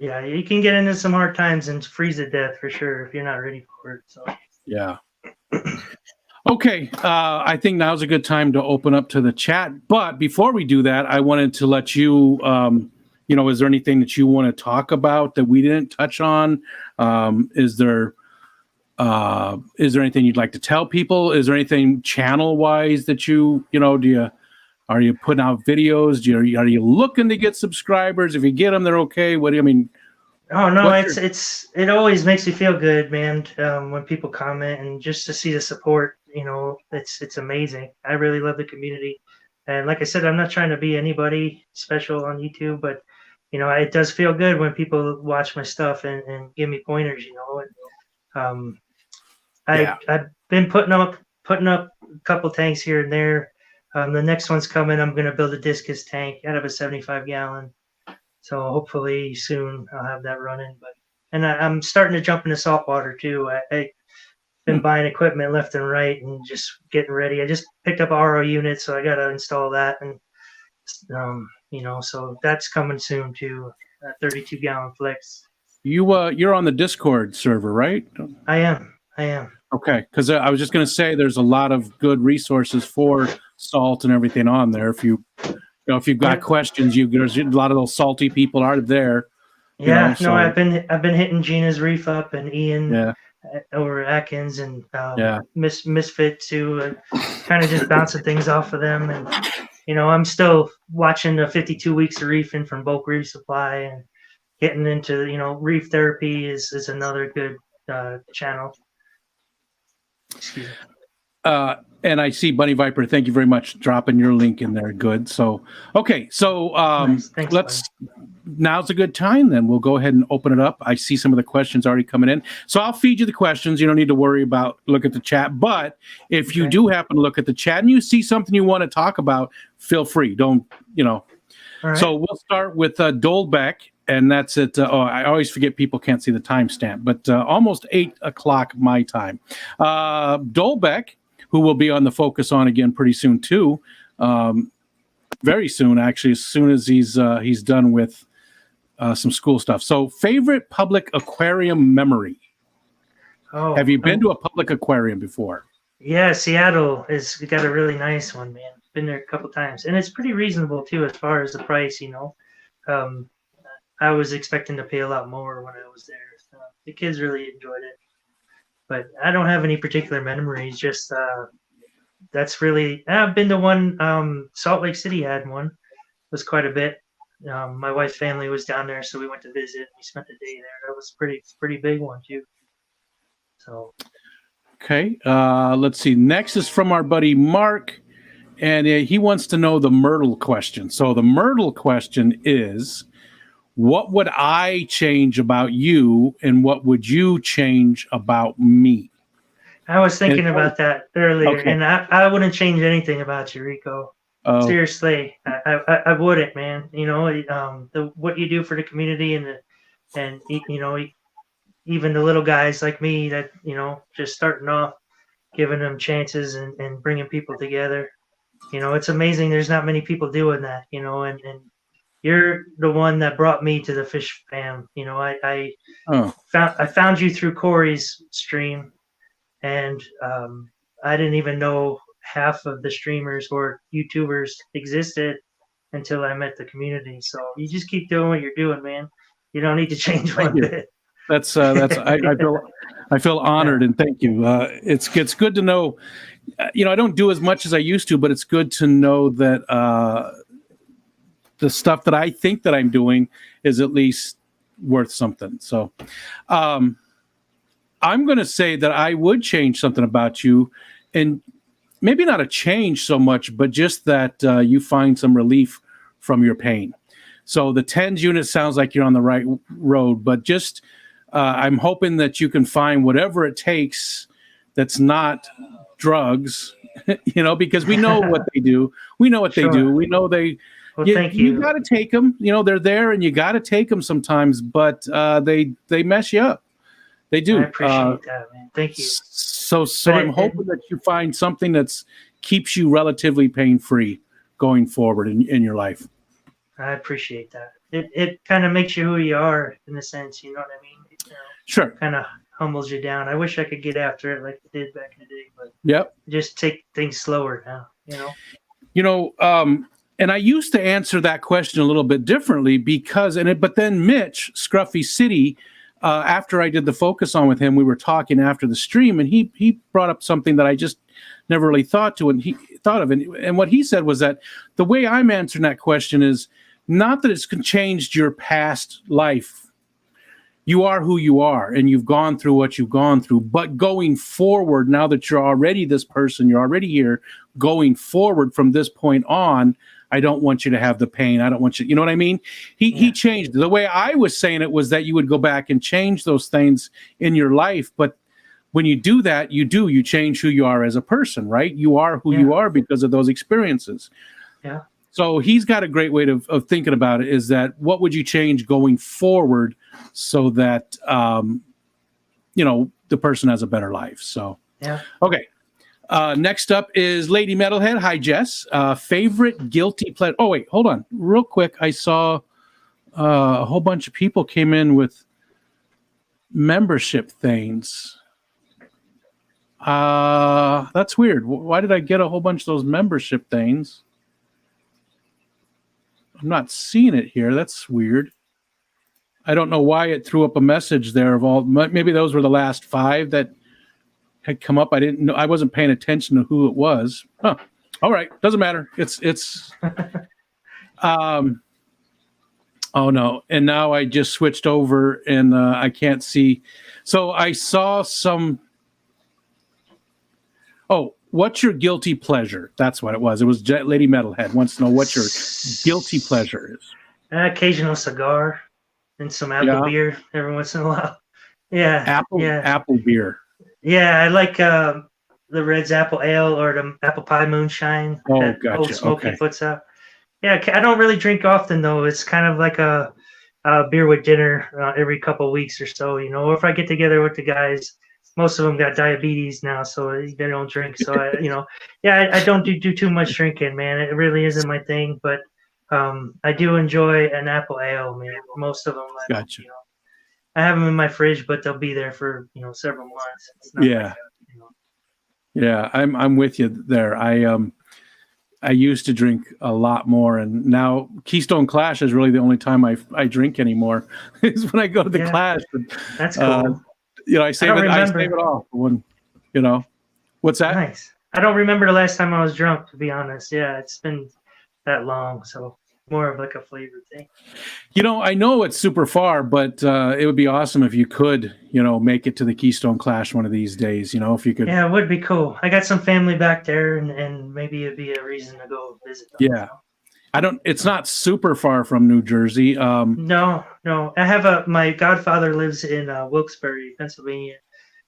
Yeah, you can get into some hard times and freeze to death for sure if you're not ready for it. So yeah. Okay, I think now's a good time to open up to the chat. But before we do that, I wanted to let you, you know, is there anything that you want to talk about that we didn't touch on? Is there anything you'd like to tell people? Is there anything channel-wise that you know, are you putting out videos? Are you looking to get subscribers? If you get them, they're okay. What do you mean? Oh no, it always makes me feel good, man. When people comment and just to see the support, you know, it's amazing. I really love the community, and like I said, I'm not trying to be anybody special on YouTube, but you know, it does feel good when people watch my stuff and give me pointers, you know. And I've been putting up a couple tanks here and there. The next one's coming. I'm going to build a discus tank out of a 75-gallon. So hopefully soon I'll have that running. And I'm starting to jump into saltwater too. I've been buying equipment left and right and just getting ready. I just picked up an RO unit, so I got to install that. And, you know, so that's coming soon too, a 32-gallon flex. You're on the Discord server, right? I am. Okay, because I was just going to say there's a lot of good resources for salt and everything on there. If you've got questions, there's a lot of those salty people are there. Yeah, so. I've been hitting Gina's Reef up and Ian over Atkins and Misfit too, kind of just bouncing things off of them. And you know, I'm still watching the 52 weeks of reefing from Bulk Reef Supply and getting into, you know, reef therapy is another good channel. Excuse me. And I see Bunny Viper. Thank you very much. Dropping your link in there. Good. So, okay. So nice. Thanks, now's a good time then. We'll go ahead and open it up. I see some of the questions already coming in. So I'll feed you the questions. You don't need to worry about look at the chat. But if you do happen to look at the chat and you see something you want to talk about, feel free. Don't, you know. All right. So we'll start with Dolbeck. And that's it. I always forget people can't see the timestamp, but almost 8 o'clock my time. Dolbeck, who will be on the Focus On again pretty soon too, very soon actually, as soon as he's done with some school stuff. So, favorite public aquarium memory? Oh, have you been to a public aquarium before? Yeah, Seattle has got a really nice one, man. Been there a couple times, and it's pretty reasonable too as far as the price. You know, I was expecting to pay a lot more when I was there. The kids really enjoyed it, but I don't have any particular memories. Just that's really. I've been to one. Salt Lake City had one. It was quite a bit. My wife's family was down there, so we went to visit. We spent the day there. That was pretty big one too. So Okay. Let's see. Next is from our buddy Mark, and he wants to know the Myrtle question. So the Myrtle question is, what would I change about you, and what would you change about me? I was thinking about that earlier, Okay. and I wouldn't change anything about you, Rico. Oh, Seriously, I wouldn't, man. You know, what you do for the community and you know, even the little guys like me that, you know, just starting off, giving them chances and bringing people together. You know, it's amazing. There's not many people doing that, you know, and you're the one that brought me to the fish fam. You know, oh, I found you through Corey's stream, and I didn't even know half of the streamers or YouTubers existed until I met the community. So you just keep doing what you're doing, man. You don't need to change thank one you. bit. That's I feel honored, and thank you. It's good to know. You know, I don't do as much as I used to, but it's good to know that the stuff that I think that I'm doing is at least worth something. So I'm going to say that I would change something about you, and maybe not a change so much, but just that you find some relief from your pain. So the TENS unit sounds like you're on the right road, but just I'm hoping that you can find whatever it takes that's not drugs, you know, because we know what they do. We know what they do. We know they. Well, thank you. You got to take them. You know, they're there, and you got to take them sometimes, but they mess you up. They do. I appreciate that, man. Thank you. So I'm hoping that you find something that's keeps you relatively pain-free going forward in your life. I appreciate that. It kind of makes you who you are in a sense. You know what I mean? You know, Sure. kind of humbles you down. I wish I could get after it like I did back in the day, but Yep. just take things slower now. You know, and I used to answer that question a little bit differently but then Mitch Scruffy City, after I did the focus on with him, we were talking after the stream, and he brought up something that I just never really thought of, and what he said was that the way I'm answering that question is not that it's changed your past life. You are who you are, and you've gone through what you've gone through. But going forward, now that you're already this person, you're already here, going forward from this point on, I don't want you to have the pain. I don't want you know what I mean? He changed. The way I was saying it was that you would go back and change those things in your life. But when you do that, you change who you are as a person, right? You are who you are because of those experiences. Yeah. So he's got a great way of thinking about it, is that what would you change going forward so that, you know, the person has a better life. So, yeah. Okay. Next up is Lady Metalhead. Hi, Jess. Favorite guilty pleasure. Oh, wait, hold on. Real quick. I saw a whole bunch of people came in with membership things. That's weird. Why did I get a whole bunch of those membership things? I'm not seeing it here. That's weird. I don't know why it threw up a message there of all. Maybe those were the last 5 that had come up. I didn't know. I wasn't paying attention to who it was. Huh. All right. Doesn't matter. It's oh no. And now I just switched over and I can't see. So I saw some. Oh, what's your guilty pleasure? That's what it was. It was Lady Metalhead wants to know what your guilty pleasure is. An occasional cigar and some apple beer every once in a while. Yeah. Apple beer. Yeah, I like the Red's Apple Ale or the Apple Pie Moonshine. Oh, gotcha. Old Smoky puts out. Yeah, I don't really drink often though. It's kind of like a beer with dinner every couple of weeks or so, you know. Or if I get together with the guys, most of them got diabetes now, so they don't drink. So I don't do too much drinking, man. It really isn't my thing, but I do enjoy an apple ale, man. Most of them, gotcha. I have them in my fridge, but they'll be there for several months. It's not Yeah, I'm with you there. I used to drink a lot more, and now Keystone Clash is really the only time I drink anymore. Is when I go to the Clash. That's cool. I save it. I save it all for when. What's that? Nice. I don't remember the last time I was drunk, to be honest. Yeah, it's been that long, so more of like a flavor thing. I know it's super far, but it would be awesome if you could, make it to the Keystone Clash one of these days. If you could. Yeah, it would be cool. I got some family back there, and maybe it'd be a reason to go visit them. Yeah. It's not super far from New Jersey. No. I have my godfather lives in Wilkes-Barre, Pennsylvania.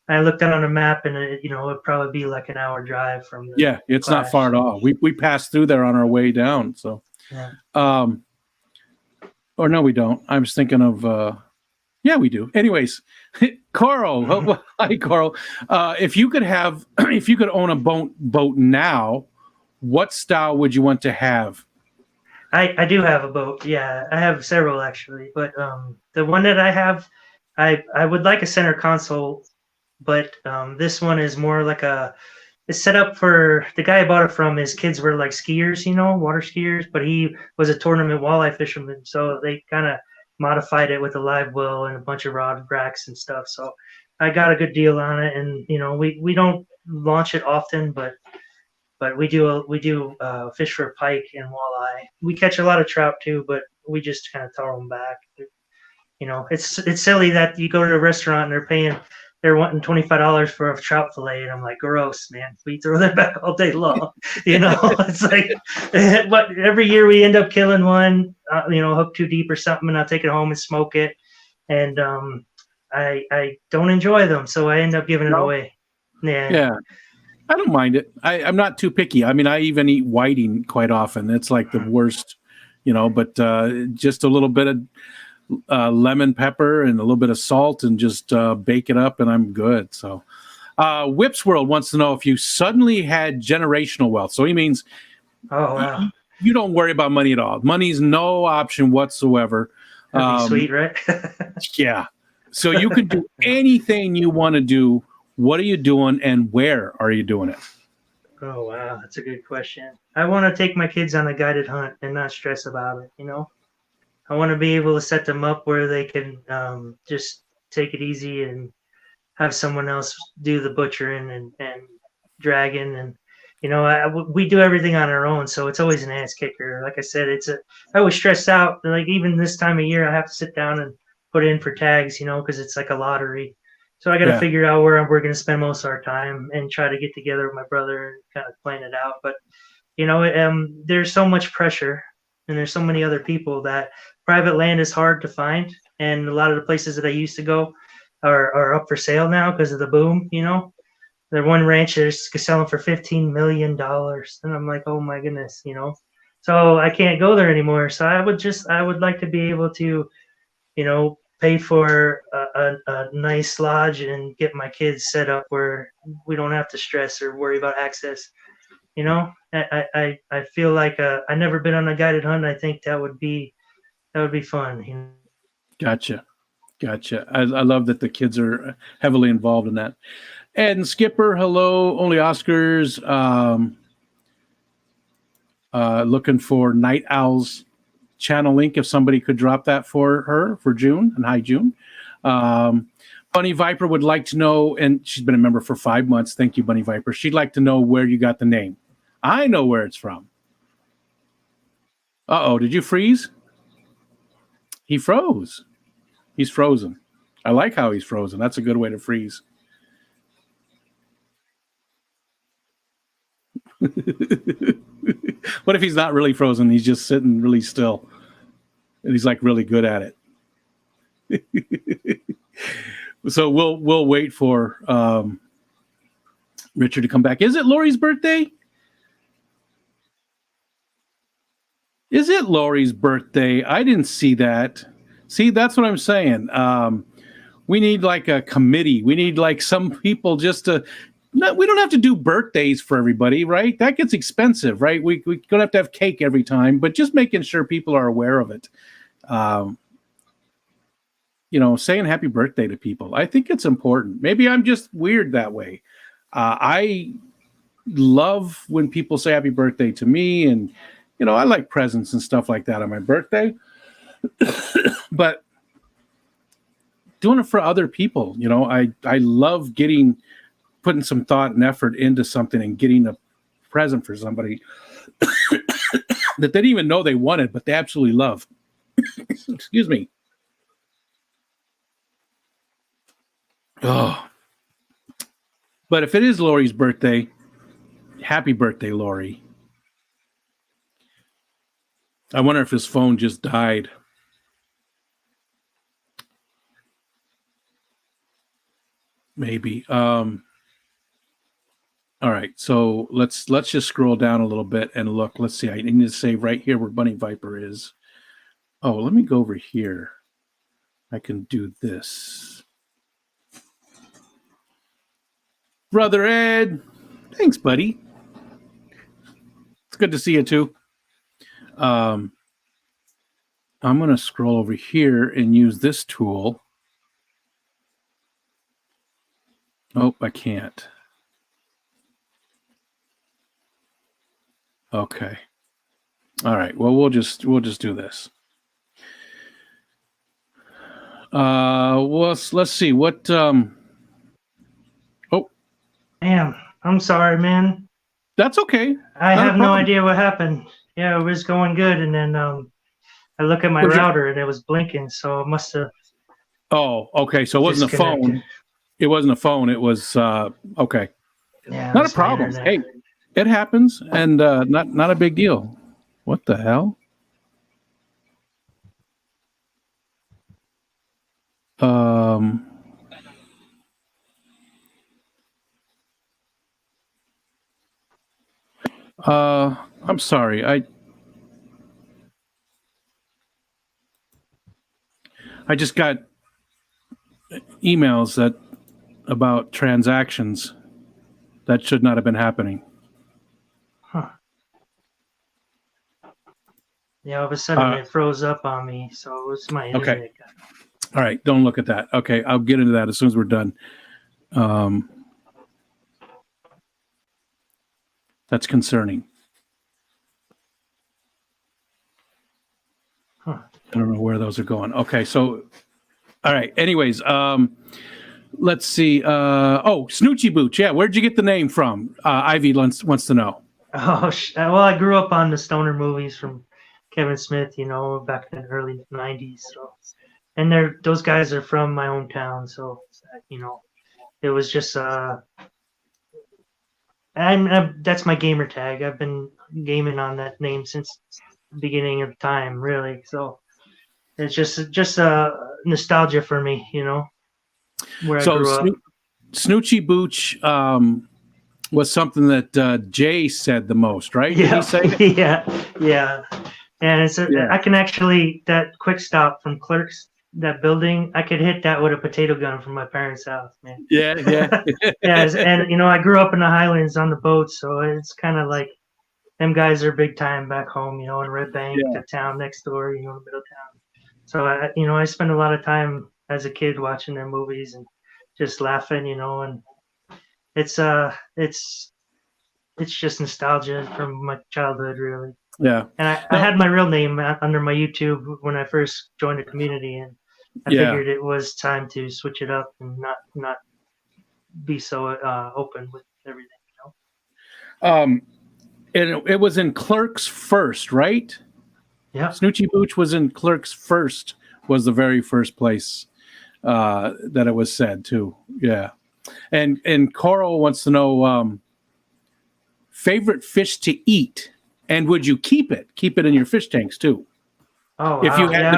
I looked out on a map, and it'd probably be like an hour drive from the Yeah, it's Clash. not far at all. We passed through there on our way down. So, yeah. Or no, we don't. I was thinking of, yeah, we do. Anyways, Carl, hi, Carl. If you could own a boat now, what style would you want to have? I do have a boat. Yeah, I have several actually, but the one that I have, I would like a center console, but this one is more like it's set up for the guy I bought it from. His kids were like skiers, water skiers, but he was a tournament walleye fisherman, so they kind of modified it with a live well and a bunch of rod racks and stuff. So I got a good deal on it, and we don't launch it often, but we do fish for pike and walleye. We catch a lot of trout too, but we just kind of throw them back. It's silly that you go to a restaurant and they're wanting $25 for a trout fillet, and I'm like, gross, man. We throw that back all day long. It's like, but every year we end up killing one, hook too deep or something, and I'll take it home and smoke it. And I don't enjoy them, so I end up giving it away. Yeah. I don't mind it. I'm not too picky. I mean, I even eat whiting quite often. It's like the worst, but just a little bit of lemon pepper and a little bit of salt and just bake it up and I'm good. So Whips World wants to know if you suddenly had generational wealth. So he means you don't worry about money at all. Money's no option whatsoever. That'd be sweet, right? Yeah. So you can do anything you want to do. What are you doing and where are you doing it? Oh, wow. That's a good question. I want to take my kids on a guided hunt and not stress about it, I want to be able to set them up where they can just take it easy and have someone else do the butchering and dragging. And, we do everything on our own, so it's always an ass kicker. Like I said, I was stressed out. Like even this time of year, I have to sit down and put in for tags, because it's like a lottery. So I got to figure out where we're going to spend most of our time and try to get together with my brother and kind of plan it out. But, there's so much pressure and there's so many other people that private land is hard to find. And a lot of the places that I used to go are up for sale now because of the boom, There one ranch is selling for $15 million. And I'm like, oh my goodness, So I can't go there anymore. So I would like to be able to, pay for a nice lodge and get my kids set up where we don't have to stress or worry about access. I feel like I never been on a guided hunt. I think that would be fun. Gotcha. I love that the kids are heavily involved in that. And Skipper, hello. Only Oscars. Looking for Night Owl's channel link if somebody could drop that for her for June. And hi, June. Bunny Viper would like to know, and she's been a member for 5 months. Thank you, Bunny Viper. She'd like to know where you got the name. I know where it's from. Uh-oh, did you freeze? He froze. He's frozen. I like how he's frozen. That's a good way to freeze. What if he's not really frozen? He's just sitting really still. And he's like really good at it. So we'll wait for Richard to come back. Is it Lori's birthday? Is it Lori's birthday? I didn't see that. See, that's what I'm saying. We need like a committee. We need like some people just to. No, we don't have to do birthdays for everybody, right? That gets expensive, right? We don't have to have cake every time, but just making sure people are aware of it. Saying happy birthday to people. I think it's important. Maybe I'm just weird that way. I love when people say happy birthday to me, and I like presents and stuff like that on my birthday. But doing it for other people, I love getting putting some thought and effort into something and getting a present for somebody that they didn't even know they wanted, but they absolutely love. Excuse me. Oh. But if it is Lori's birthday, happy birthday, Lori. I wonder if his phone just died. Maybe. All right, so let's just scroll down a little bit and look. Let's see. I need to save right here where Bunny Viper is. Oh, let me go over here. I can do this. Brother Ed, thanks, buddy. It's good to see you too. I'm going to scroll over here and use this tool. Oh, I can't. Okay. All right. Well, we'll just do this. Well, let's see what. Oh, Damn. I'm sorry, man. That's okay. I have no idea what happened. Yeah, it was going good, and then I look at my router and it was blinking, so it must have. Oh, okay. So it wasn't a phone. It wasn't a phone. It was okay. Yeah, not a problem. Hey, it happens, and not a big deal. What the hell? I'm sorry. I just got emails about transactions that should not have been happening. Huh. Yeah, all of a sudden it froze up on me, so it was my internet. Okay. All right, don't look at that. Okay, I'll get into that as soon as we're done. That's concerning. Huh. I don't know where those are going. Okay, so, all right. Anyways, let's see. Snoochie-Booch. Yeah, where'd you get the name from? Ivy wants to know. Oh, well, I grew up on the stoner movies from Kevin Smith, back in the early 90s. So, and those guys are from my hometown. So, it was just, that's my gamer tag. I've been gaming on that name since the beginning of time, really. So, it's just nostalgia for me, where I grew up. Snoochie-Booch was something that Jay said the most, right? Yeah, did he say yeah. And I can actually, that quick stop from Clerks, that building, I could hit that with a potato gun from my parents' house, man. Yeah. And I grew up in the Highlands on the boat, so it's kind of like them guys are big time back home, in Red Bank, the town next door, Middletown. So I spent a lot of time as a kid watching their movies and just laughing, and it's just nostalgia from my childhood, really. Yeah. And I had my real name under my YouTube when I first joined the community, and I figured it was time to switch it up and not be so open with everything, And it was in Clerks first, right? Yeah. Snoochie-Booch was in Clerks first, was the very first place that it was said too. Yeah. And Coral wants to know favorite fish to eat, and would you keep it in your fish tanks too? Oh, if you had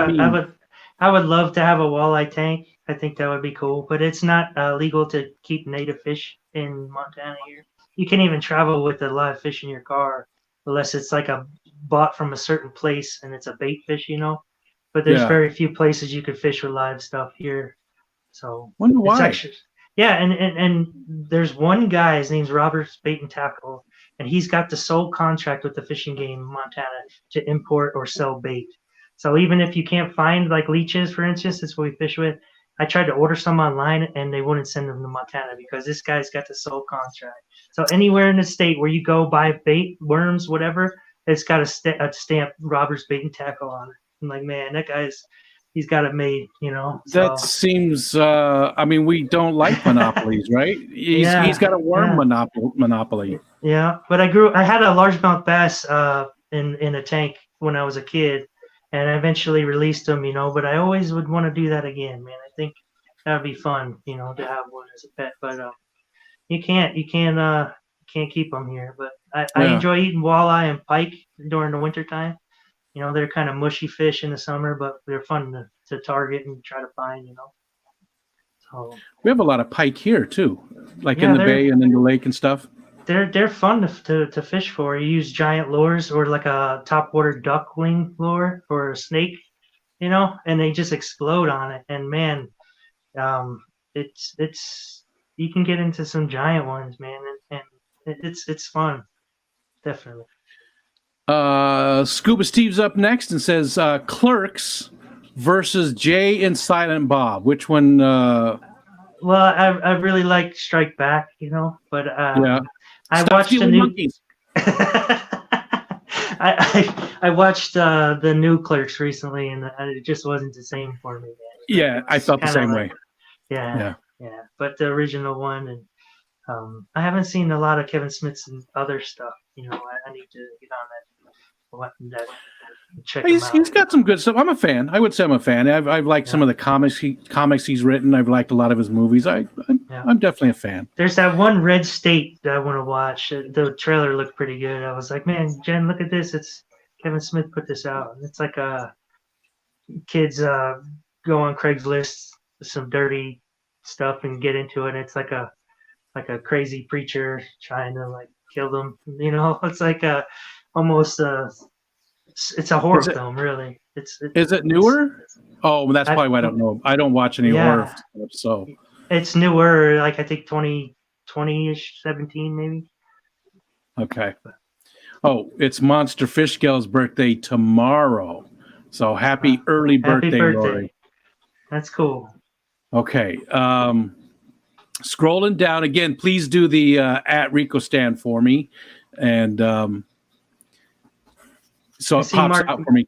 I would love to have a walleye tank. I think that would be cool, but it's not legal to keep native fish in Montana here. You can't even travel with a live fish in your car unless it's like bought from a certain place and it's a bait fish, But there's very few places you could fish with live stuff here. So wonder why. And there's one guy, his name's Robert Bait and Tackle, and he's got the sole contract with the fishing game in Montana to import or sell bait. So even if you can't find like leeches, for instance, that's what we fish with. I tried to order some online and they wouldn't send them to Montana because this guy's got the sole contract. So anywhere in the state where you go buy bait, worms, whatever, it's got a stamp Robert's Bait and Tackle on it. I'm like, man, that guy's he's got it made, That So seems. I mean, we don't like monopolies, right? He's got a worm monopoly. Yeah, but I had a largemouth bass in a tank when I was a kid, and I eventually released them, But I always would want to do that again, man. I think that would be fun, to have one as a pet. But you can't keep them here. But I Yeah. enjoy eating walleye and pike during the winter time. They're kind of mushy fish in the summer, but they're fun to target and try to find. So We have a lot of pike here too, like in yeah, the bay and in the lake and stuff. they're fun to fish for. You use giant lures or like a topwater duckling lure for a snake, and they just explode on it. And man, um, it's you can get into some giant ones, man, and it's fun, definitely. Scuba Steve's up next and says Clerks versus Jay and Silent Bob. Which one? Well, I really like Strike Back, but Yeah. I Stop watched a stealing new. monkeys. I watched the new Clerks recently, and it just wasn't the same for me, man. Yeah, I felt the same way. Yeah. But the original one, and I haven't seen a lot of Kevin Smith's and other stuff. I need to get on that. Check him out. He's got some good stuff. I'm a fan. I would say I'm a fan. I've liked some of the comics he's written. I've liked a lot of his movies. I'm definitely a fan. There's that one Red State that I want to watch. The trailer looked pretty good. I was like, man, Jen, look at this. It's Kevin Smith put this out. It's like kids go on Craigslist with some dirty stuff and get into it. It's like a crazy preacher trying to like kill them. It's like almost it's a horror film, really. Is it newer? That's probably why I don't know. I don't watch any horror stuff, so it's newer. Like I think 2020-ish, 17 maybe. Okay. Oh, it's Monster Fish Gal's birthday tomorrow. So happy early birthday, Rory. That's cool. Okay. Scrolling down again, please do the at Rico stand for me. And so it pops out for me.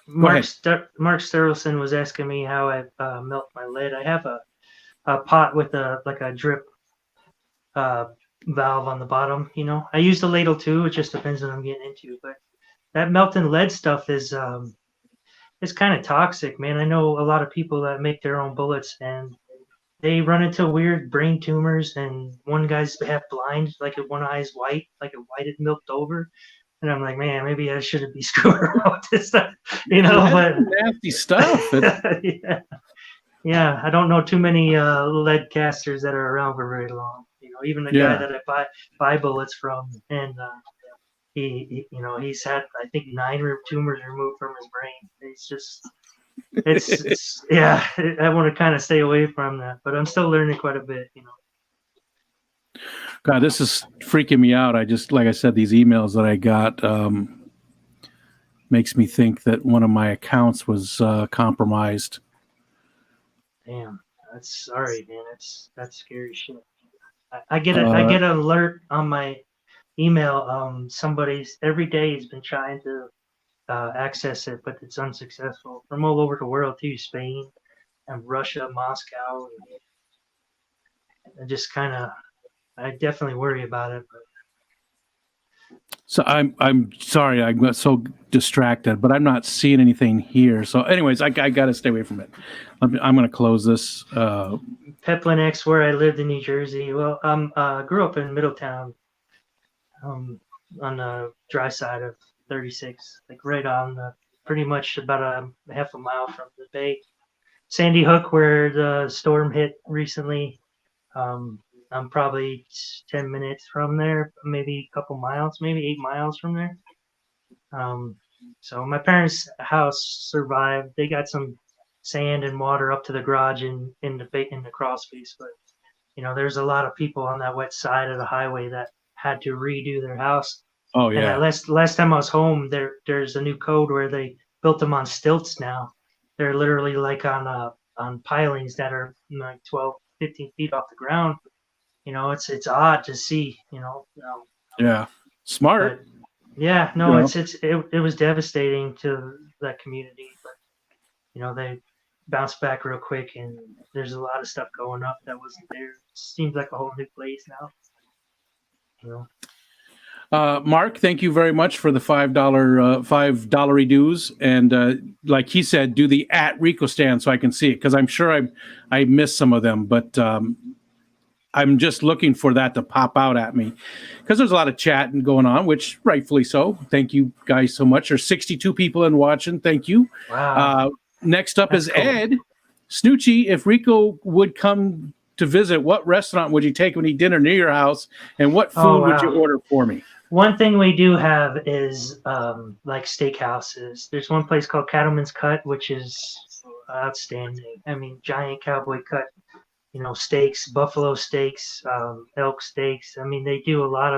Mark Sterlson was asking me how I melt my lead. I have a pot with a drip valve on the bottom. I use the ladle too. It just depends on what I'm getting into. But that melting lead stuff is it's kind of toxic, man. I know a lot of people that make their own bullets and they run into weird brain tumors. And one guy's half blind, like one eye's white, like a white had milked over. And I'm like, man, maybe I shouldn't be screwing around with this stuff, but nasty stuff. Yeah. I don't know too many lead casters that are around for very long. Even the guy that I buy bullets from, and he's had I think 9 tumors removed from his brain. It's I want to kind of stay away from that, but I'm still learning quite a bit. God, this is freaking me out. Like I said, these emails that I got makes me think that one of my accounts was compromised. Damn, that's sorry, man. That's scary shit. I get an alert on my email. Somebody's every day has been trying to access it, but it's unsuccessful from all over the world too. Spain and Russia, Moscow. And just kind of. I definitely worry about it. But. So I'm sorry, I got so distracted, but I'm not seeing anything here. So, anyways, I got to stay away from it. I'm going to close this. Peplin X, where I lived in New Jersey. Well, grew up in Middletown, on the dry side of 36, like right on pretty much about a half a mile from the bay. Sandy Hook, where the storm hit recently. I'm probably 10 minutes from there, maybe a couple miles, maybe 8 miles from there. So my parents' house survived. They got some sand and water up to the garage in the crawl space, but there's a lot of people on that wet side of the highway that had to redo their house. Oh yeah. And last time I was home, there's a new code where they built them on stilts now. They're literally like on pilings that are like 12, 15 feet off the ground. It's odd to see, Yeah. Smart. But, yeah, no, it was devastating to that community, but bounced back real quick, and there's a lot of stuff going up that wasn't there. It seems like a whole new place now. You know. Mark, thank you very much for the $5 dues, and like he said, do the @Rico stand so I can see it because I'm sure I missed some of them, but I'm just looking for that to pop out at me because there's a lot of chatting going on, which rightfully so. Thank you guys so much. There's 62 people in watching. Thank you. Wow. Next up That's is cool. Ed. Snoochie, if Rico would come to visit, what restaurant would you take when he dinner near your house, and what food would you order for me? One thing we do have is like steakhouses. There's one place called Cattleman's Cut, which is outstanding. I mean, giant cowboy cut, steaks, buffalo steaks, elk steaks. I mean, they do a lot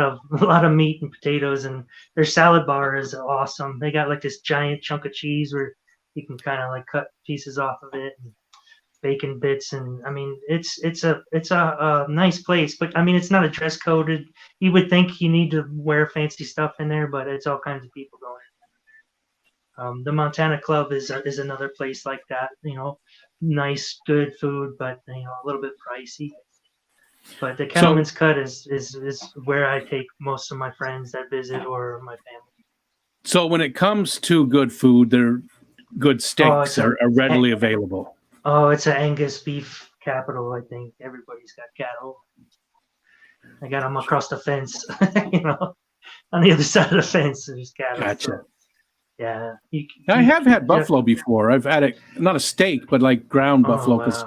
of meat and potatoes, and their salad bar is awesome. They got like this giant chunk of cheese where you can kind of like cut pieces off of it. And bacon bits, and I mean it's a nice place, but I mean it's not a dress coded. You would think you need to wear fancy stuff in there, but it's all kinds of people going in. The Montana Club is another place like that. Nice, good food, but a little bit pricey. But the Cattleman's Cut is where I take most of my friends that visit or my family. So when it comes to good food, they're good steaks are readily available. Oh, it's an Angus beef capital. I think everybody's got cattle. I got them across the fence, on the other side of the fence. There's cattle. Gotcha. So, yeah. I have had buffalo before. I've had it, not a steak, but like ground buffalo. Because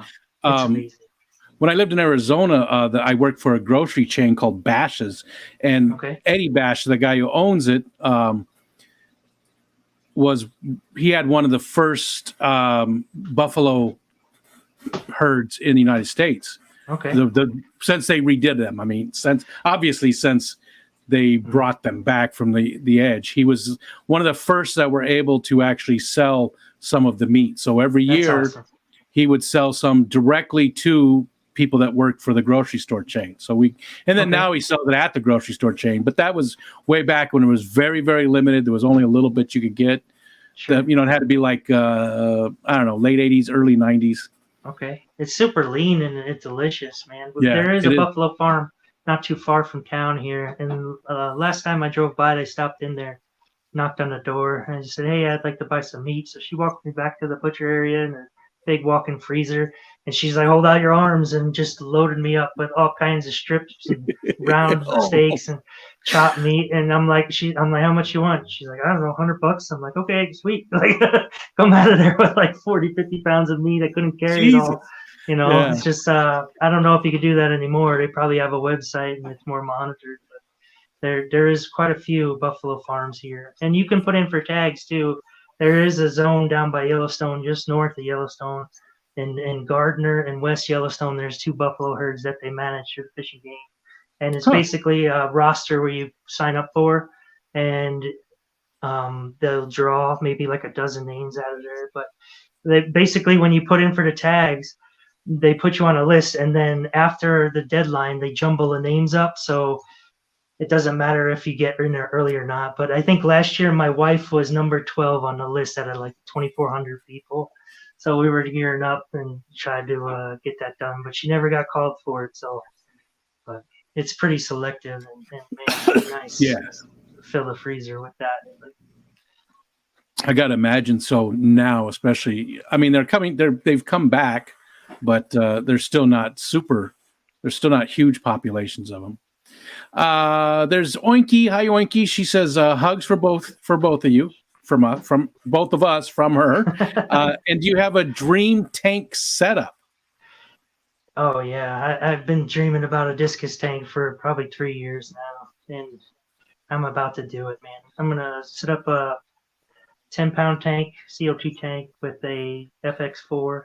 when I lived in Arizona, I worked for a grocery chain called Bash's. And Eddie Bash, the guy who owns it, he had one of the first buffalo herds in the United States. Okay. Since they redid them, I mean, since they brought them back from the edge, he was one of the first that were able to actually sell some of the meat. So every year he would sell some directly to people that worked for the grocery store chain. Now he sells it at the grocery store chain, but that was way back when it was very, very limited. There was only a little bit you could get. Sure. It had to be like, I don't know, late 80s, early 90s. Okay. It's super lean and it's delicious, man. Yeah, there is a buffalo farm not too far from town here. And last time I drove by, they stopped in there, knocked on the door, and I just said, hey, I'd like to buy some meat. So she walked me back to the butcher area and a big walk-in freezer. And she's like, hold out your arms, and just loaded me up with all kinds of strips and round steaks and chopped meat. And I'm like, how much you want? She's like, I don't know, $100. I'm like, okay, sweet. Like, come out of there with like 40, 50 pounds of meat. I couldn't carry it all. It's just, I don't know if you could do that anymore. They probably have a website and it's more monitored. But there is quite a few buffalo farms here. And you can put in for tags too. There is a zone down by Yellowstone, just north of Yellowstone. In Gardner and West Yellowstone, there's 2 buffalo herds that they manage through the Fish and Game. And it's basically a roster where you sign up for, and they'll draw maybe like a dozen names out of there. But they basically, when you put in for the tags, they put you on a list, and then after the deadline, they jumble the names up. So it doesn't matter if you get in there early or not. But I think last year my wife was number 12 on the list out of like 2,400 people. So we were gearing up and tried to get that done, but she never got called for it. So, but it's pretty selective and man, nice. Yeah, fill the freezer with that. I gotta imagine so now, especially. I mean, they've come back, but they're still not super. There's still not huge populations of them. There's Oinky. Hi, Oinky. She says hugs for both of you. From both of us, from her. And do you have a dream tank setup? Oh yeah, I've been dreaming about a discus tank for probably 3 years now, and I'm about to do it, man. I'm gonna set up a 10-pound tank, CO2 tank, with a FX4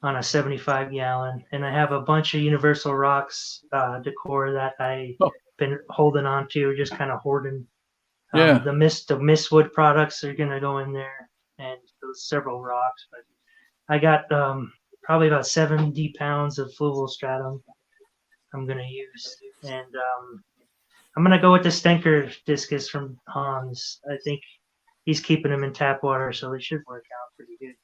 on a 75-gallon, and I have a bunch of Universal Rocks decor that I've been holding on to, just kind of hoarding. The Mistwood products are gonna go in there, and those several rocks. But I got probably about 70 pounds of fluval stratum I'm gonna use, and I'm gonna go with the Stenker discus from Hans. I think he's keeping them in tap water, so they should work out pretty good here.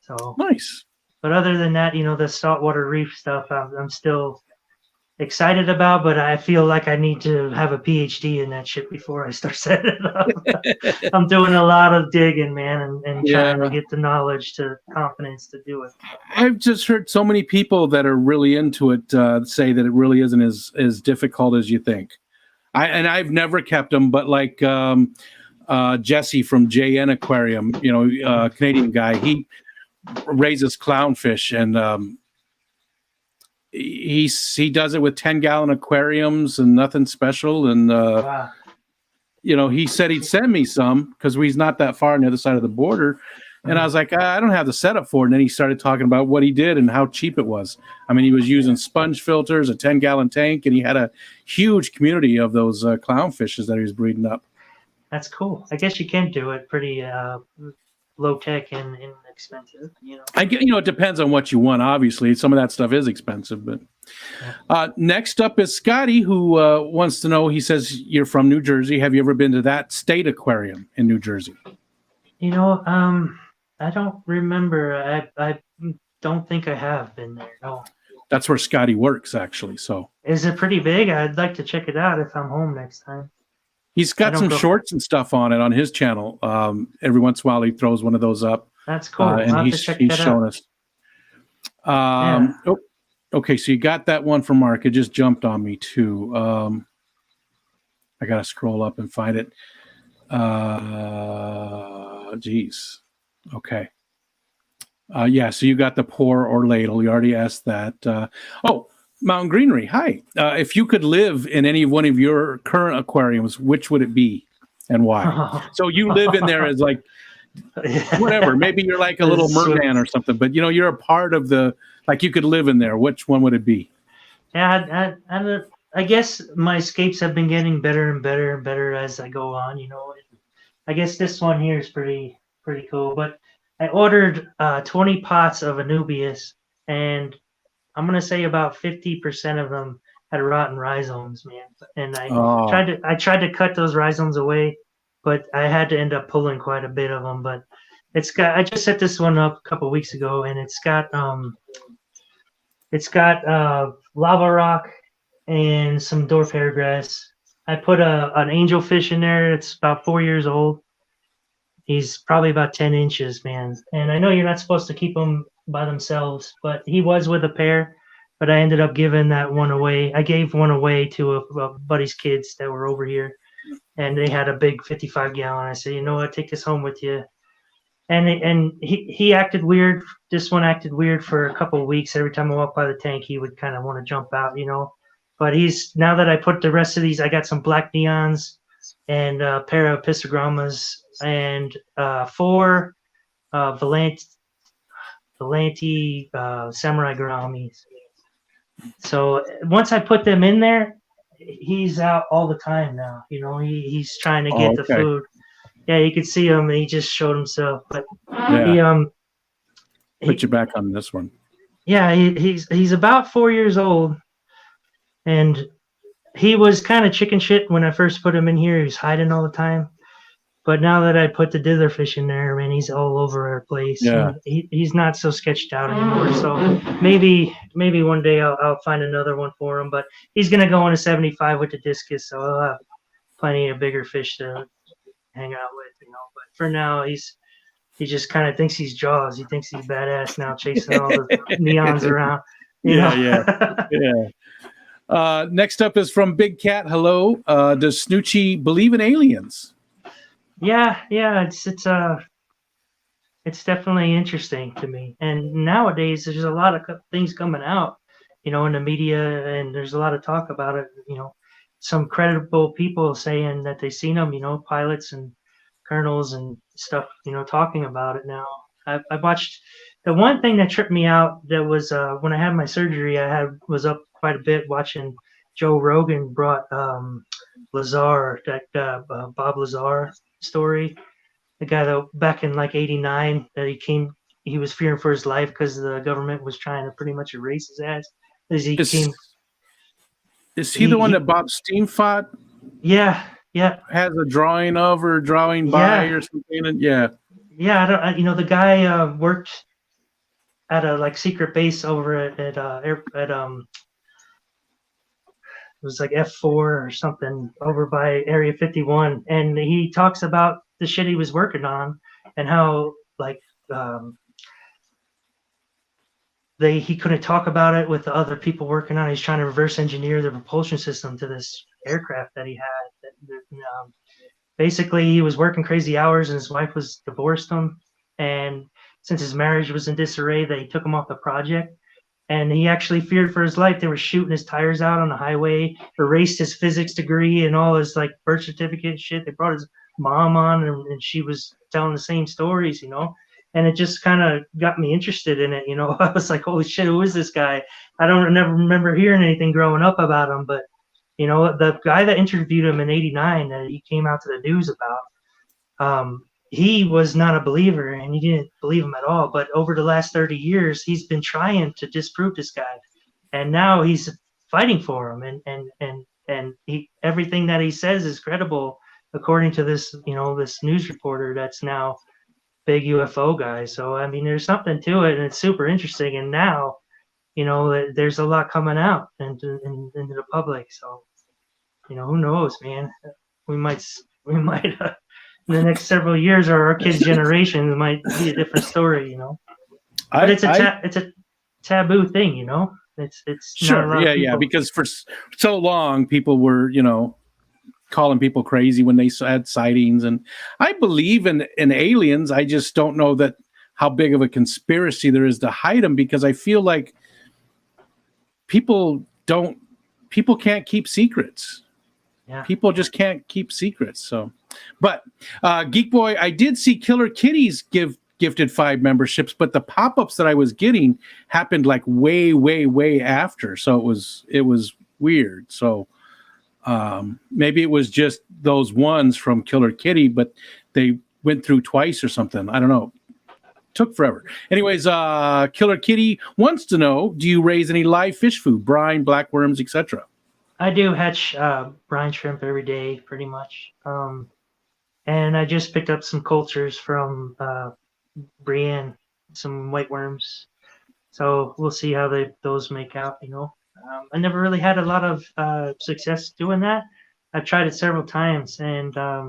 So Nice. But other than that, the saltwater reef stuff, I'm still excited about, but I feel like I need to have a PhD in that shit before I start setting it up. I'm doing a lot of digging, man, and trying to get the knowledge to confidence to do it. I've just heard so many people that are really into it say that it really isn't as difficult as you think. I've never kept them, but like Jesse from JN Aquarium, Canadian guy, he raises clownfish, and he does it with 10-gallon aquariums and nothing special. And Wow. He said he'd send me some because he's not that far on the other side of the border. And I was like, I don't have the setup for it. And then he started talking about what he did and how cheap it was. I mean, he was using sponge filters, a 10-gallon tank, and he had a huge community of those clownfishes that he was breeding up. That's cool. I guess you can do it pretty low tech and inexpensive. It depends on what you want. Obviously, some of that stuff is expensive. But next up is Scotty, who wants to know. He says you're from New Jersey. Have you ever been to that state aquarium in New Jersey? I don't remember. I don't think I have been there. No. That's where Scotty works, actually. So is it pretty big? I'd like to check it out if I'm home next time. He's got some shorts and stuff on it on his channel. Every once in a while, he throws one of those up. That's cool. And he's shown us. Okay, so you got that one from Mark. It just jumped on me too. I got to scroll up and find it. Geez. Okay. So you got the pour or ladle. You already asked that. Mountain Greenery. Hi. If you could live in any one of your current aquariums, which would it be and why? So you live in there as like, whatever. Maybe you're like a little merman or something, but you're a part of you could live in there. Which one would it be? Yeah, I guess my escapes have been getting better and better and better as I go on. I guess this one here is pretty cool. But I ordered 20 pots of Anubias, and I'm gonna say about 50% of them had rotten rhizomes, man. And I tried to cut those rhizomes away, but I had to end up pulling quite a bit of them. But I just set this one up a couple weeks ago, and it's got lava rock and some dwarf hairgrass. I put an angelfish in there. It's about 4 years old. He's probably about 10 inches, man. And I know you're not supposed to keep them by themselves, but he was with a pair. But I ended up giving that one away. I gave one away to a buddy's kids that were over here, and they had a big 55-gallon. I said, you know what, take this home with you. And he acted weird. This one acted weird for a couple of weeks. Every time I walked by the tank, he would kind of want to jump out, But now that I put the rest of these, I got some black neons and a pair of pistogrammas and 4 Volante samurai gouramis. So once I put them in there, he's out all the time now. He's trying to get the food. Yeah, you could see him. He just showed himself, but put you back on this one. Yeah, he's about 4 years old, and he was kind of chicken shit when I first put him in here. He was hiding all the time. But now that I put the diddlerfish in there, man, he's all over our place. Yeah. He's not so sketched out anymore. So maybe one day I'll find another one for him. But he's gonna go on a 75 with the discus, so I'll have plenty of bigger fish to hang out with, But for now, he just kind of thinks he's Jaws. He thinks he's badass now, chasing all the neons around. Yeah. Next up is from Big Cat. Hello. Does Snoochie believe in aliens? Yeah, it's definitely interesting to me. And nowadays, there's a lot of things coming out, in the media, and there's a lot of talk about it. Some credible people saying that they've seen them. Pilots and colonels and stuff. Talking about it now. I watched the one thing that tripped me out. That was when I had my surgery. Was up quite a bit watching Joe Rogan brought Lazar, that Bob Lazar story, the guy that back in like '89 that he was fearing for his life because the government was trying to pretty much erase his ass. Is he the one that Bob Steen fought? Yeah. Has a drawing of or drawing by or something. Yeah. The guy worked at a like secret base over at it was like F4 or something over by Area 51, and he talks about the shit he was working on and how like um, he couldn't talk about it with the other people working on it. He's trying to reverse engineer the propulsion system to this aircraft that he had. Basically, he was working crazy hours, and his wife was divorced him, and since his marriage was in disarray, they took him off the project, and he actually feared for his life. They were shooting his tires out on the highway, erased his physics degree and all his like birth certificate and shit. They brought his mom on, and she was telling the same stories, you know. And it just kind of got me interested in it, you know. I was like, holy shit, who is this guy? I don't never remember hearing anything growing up about him, but you know, the guy that interviewed him in '89 that he came out to the news about, he was not a believer and he didn't believe him at all. But over the last 30 years, he's been trying to disprove this guy, and now he's fighting for him. And he everything that he says is credible according to this, you know, this news reporter that's now big UFO guy. So I mean, there's something to it, and it's super interesting. And now, you know, there's a lot coming out into the public. So you know, who knows, man? We might in the next several years, or our kids' generations might be a different story, you know. But it's a taboo thing, you know. It's sure, yeah, because for so long people were, you know, calling people crazy when they had sightings, and I believe in aliens. I just don't know that how big of a conspiracy there is to hide them, because I feel like people can't keep secrets. Yeah. People just can't keep secrets. So, but Geek Boy, I did see Killer Kitties gifted 5 memberships, but the pop-ups that I was getting happened like way after. So it was weird. So maybe it was just those ones from Killer Kitty, but they went through twice or something. I don't know. Took forever. Anyways, Killer Kitty wants to know, do you raise any live fish food, brine, blackworms, etc.? I do hatch brine shrimp every day, pretty much. And I just picked up some cultures from Brienne, some white worms. So we'll see how those make out, you know. I never really had a lot of success doing that. I've tried it several times, and I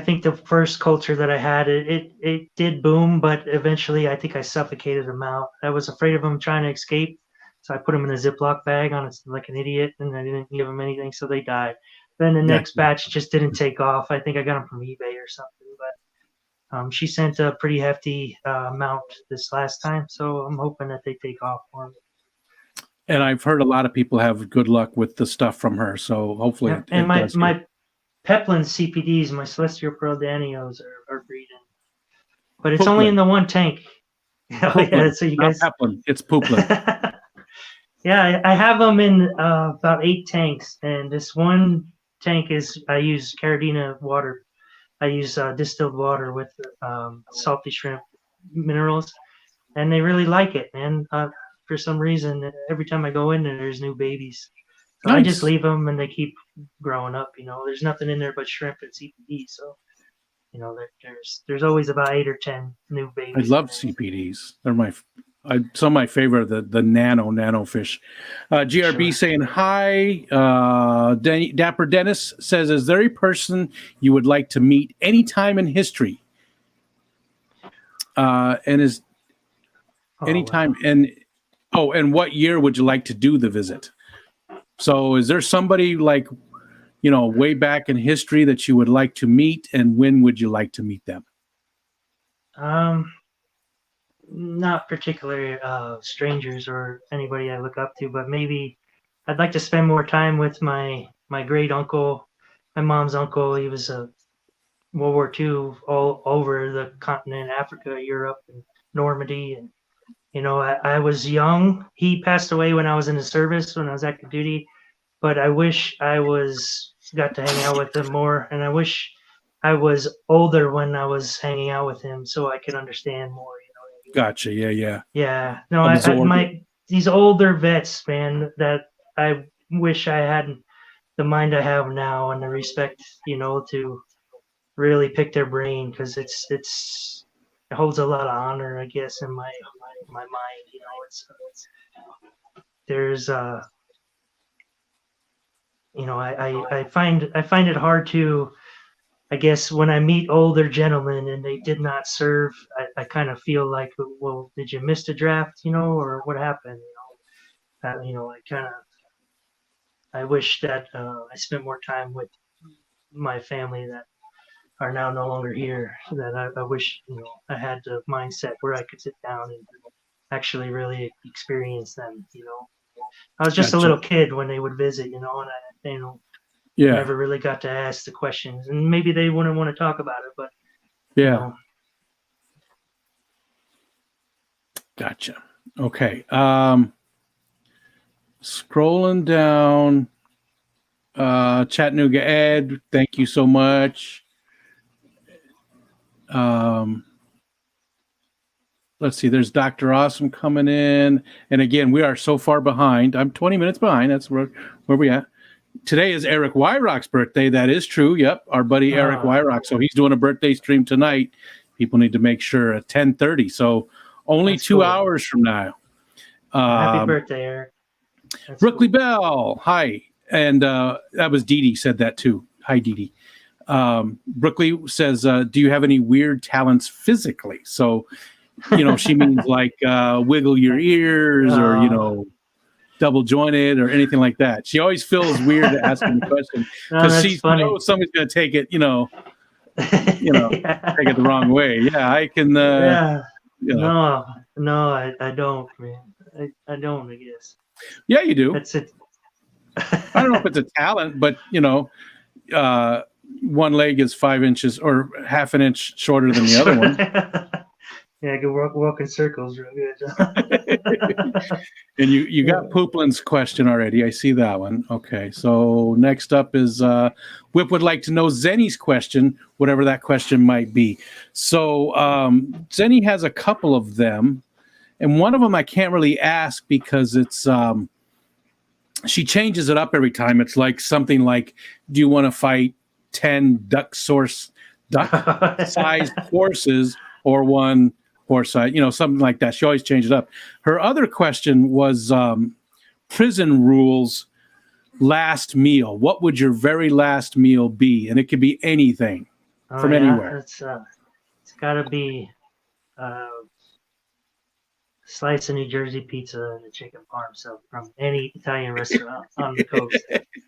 think the first culture that I had, it did boom, but eventually I think I suffocated them out. I was afraid of them trying to escape. So I put them in a Ziploc bag on it like an idiot, and I didn't give them anything, so they died. Then the next batch just didn't take off. I think I got them from eBay or something. But she sent a pretty hefty amount this last time, so I'm hoping that they take off for me. And I've heard a lot of people have good luck with the stuff from her, so hopefully yeah, and my Peplin CPDs, my Celestial Pearl Danios are breeding. But it's only in the one tank. Oh, yeah, so you guys... Peplin, it's Pooplin. Yeah, I have them in about 8 tanks, and this one tank I use Caradina water. I use distilled water with salty shrimp minerals, and they really like it, man. For some reason, every time I go in there, there's new babies. So nice. I just leave them, and they keep growing up. You know, there's nothing in there but shrimp and CPD, so you know, there's always about 8 or 10 new babies. I love CPDs. They're some of my favorite, the nano fish. GRB saying hi. Dapper Dennis says, is there a person you would like to meet anytime in history? And is anytime and what year would you like to do the visit? So is there somebody like, you know, way back in history that you would like to meet, and when would you like to meet them? Not particularly strangers or anybody I look up to, but maybe I'd like to spend more time with my great uncle, my mom's uncle. He was a World War II all over the continent, Africa, Europe, and Normandy. And you know, I was young. He passed away when I was in the service, when I was active duty. But I wish I got to hang out with him more, and I wish I was older when I was hanging out with him, so I could understand more. Gotcha. Yeah. Yeah. No, these older vets, man, that I wish I had the mind I have now and the respect, you know, to really pick their brain, because it's holds a lot of honor, I guess, in my mind. You know, it's there's you know, I find it hard to, I guess, when I meet older gentlemen and they did not serve, I kind of feel like, well, did you miss the draft, you know, or what happened? You know, I kind of, I wish that I spent more time with my family that are now no longer here. That I wish, you know, I had the mindset where I could sit down and actually really experience them. You know, I was just a Gotcha. little kid when they would visit, you know, and you know, I Yeah. never really got to ask the questions, and maybe they wouldn't want to talk about it, but you Yeah. know. Gotcha. Okay. Scrolling down. Chattanooga Ed, thank you so much. Let's see, there's Dr. Awesome coming in. And again, we are so far behind. I'm 20 minutes behind. That's where we at. Today is Eric Wyrock's birthday. That is true. Yep, our buddy Eric Wyrock. So he's doing a birthday stream tonight. People need to make sure at 10:30. So only That's 2 cool. hours from now. Happy birthday, Eric. Brookley cool. Bell, hi. And that was Dee Dee said that too. Hi, Dee Dee. Brookley says, do you have any weird talents physically? So, you know, she means like wiggle your ears or, you know, double jointed or anything like that. She always feels weird asking the question because she knows somebody's going to take it, you know, take it the wrong way. Yeah, I can. Yeah. You know. No, I don't, man. I don't, I guess. Yeah, you do. That's it. I don't know if it's a talent, but, you know, one leg is 5 inches or half an inch shorter than the other one. Yeah, I can walk in circles real good. And you got Pooplin's question already. I see that one. Okay, so next up is Whip would like to know Zenny's question, whatever that question might be. So Zenny has a couple of them, and one of them I can't really ask because it's she changes it up every time. It's like something like, do you want to fight 10 duck-sized horses or one horse size, you know, something like that. She always changes it up. Her other question was prison rules, last meal. What would your very last meal be? And it could be anything from anywhere. It's got to be slice of New Jersey pizza and a chicken parm sub from any Italian restaurant on the coast.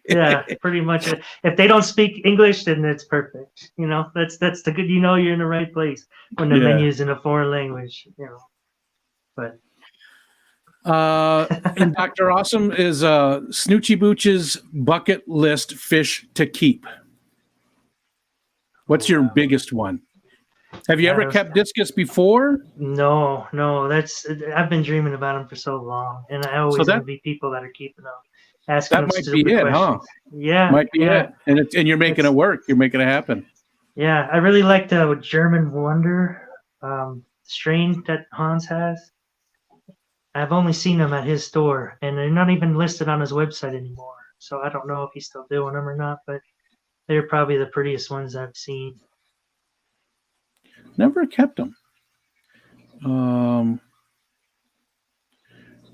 Yeah, pretty much. If they don't speak English, then it's perfect. You know, that's the good. You know, you're in the right place when the menu's in a foreign language. You know, but. And Dr. Awesome is Snoochie-Booch's bucket list fish to keep. What's your biggest one? Have you ever kept discus before? No. I've been dreaming about them for so long, and I always envy people that are keeping them. Asking that might be it, questions. Huh? Yeah, might be it, and you're making it work. You're making it happen. Yeah, I really like the German Wonder strain that Hans has. I've only seen them at his store, and they're not even listed on his website anymore. So I don't know if he's still doing them or not, but they're probably the prettiest ones I've seen. Never kept them.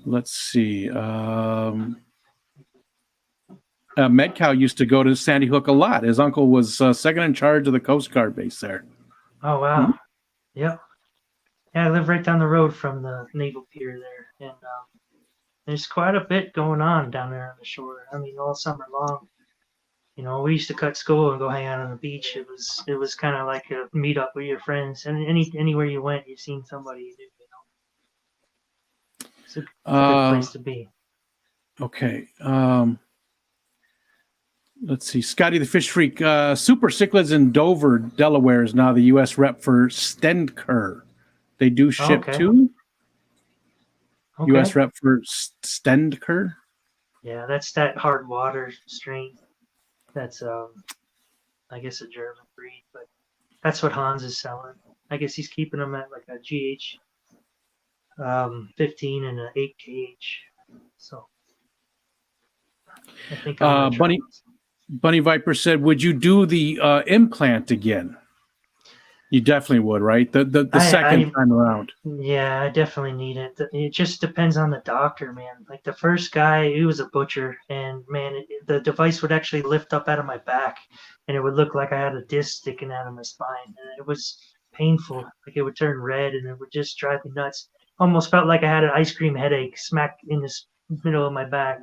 Let's see. Medcow used to go to Sandy Hook a lot. His uncle was second in charge of the Coast Guard base there. Oh, wow. Mm-hmm. Yep. Yeah, I live right down the road from the Naval Pier there. And there's quite a bit going on down there on the shore. I mean, all summer long. You know, we used to cut school and go hang out on the beach. It was kind of like a meet up with your friends. And anywhere you went, you seen somebody you knew, you know. It's a good place to be. Okay. Let's see. Scotty the Fish Freak. Super Cichlids in Dover, Delaware is now the U.S. rep for Stendker. They do ship too? Okay. U.S. rep for Stendker? Yeah, that's that hard water strain. That's, I guess, a German breed, but that's what Hans is selling. I guess he's keeping them at like a GH 15 and an 8 kh. So I think Bunny Viper said, would you do the implant again? You definitely would, right? The second time around. Yeah, I definitely need it. It just depends on the doctor, man. Like the first guy, he was a butcher, and man, the device would actually lift up out of my back, and it would look like I had a disc sticking out of my spine, and it was painful. Like it would turn red, and it would just drive me nuts. Almost felt like I had an ice cream headache smack in the middle of my back.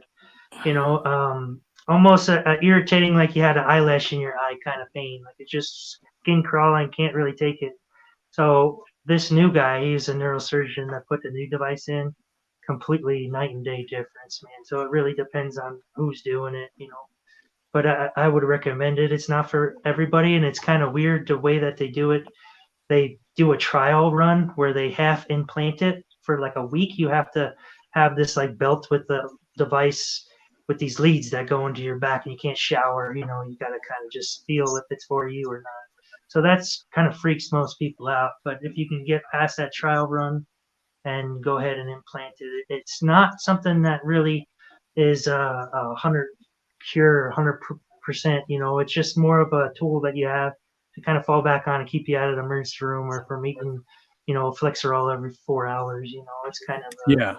You know, almost irritating, like you had an eyelash in your eye kind of pain. Like it's just skin crawling, can't really take it. So this new guy, he's a neurosurgeon that put the new device in. Completely night and day difference, man. So it really depends on who's doing it, you know. But I would recommend it. It's not for everybody, and it's kind of weird the way that they do it. They do a trial run where they half implant it for like a week. You have to have this like belt with the device with these leads that go into your back, and you can't shower. You know, you got to kind of just feel if it's for you or not. So that's kind of freaks most people out. But if you can get past that trial run and go ahead and implant it, it's not something that really is a 100%. You know, it's just more of a tool that you have to kind of fall back on and keep you out of the emergency room or from eating, you know, Flexerol every 4 hours. You know, it's kind of yeah.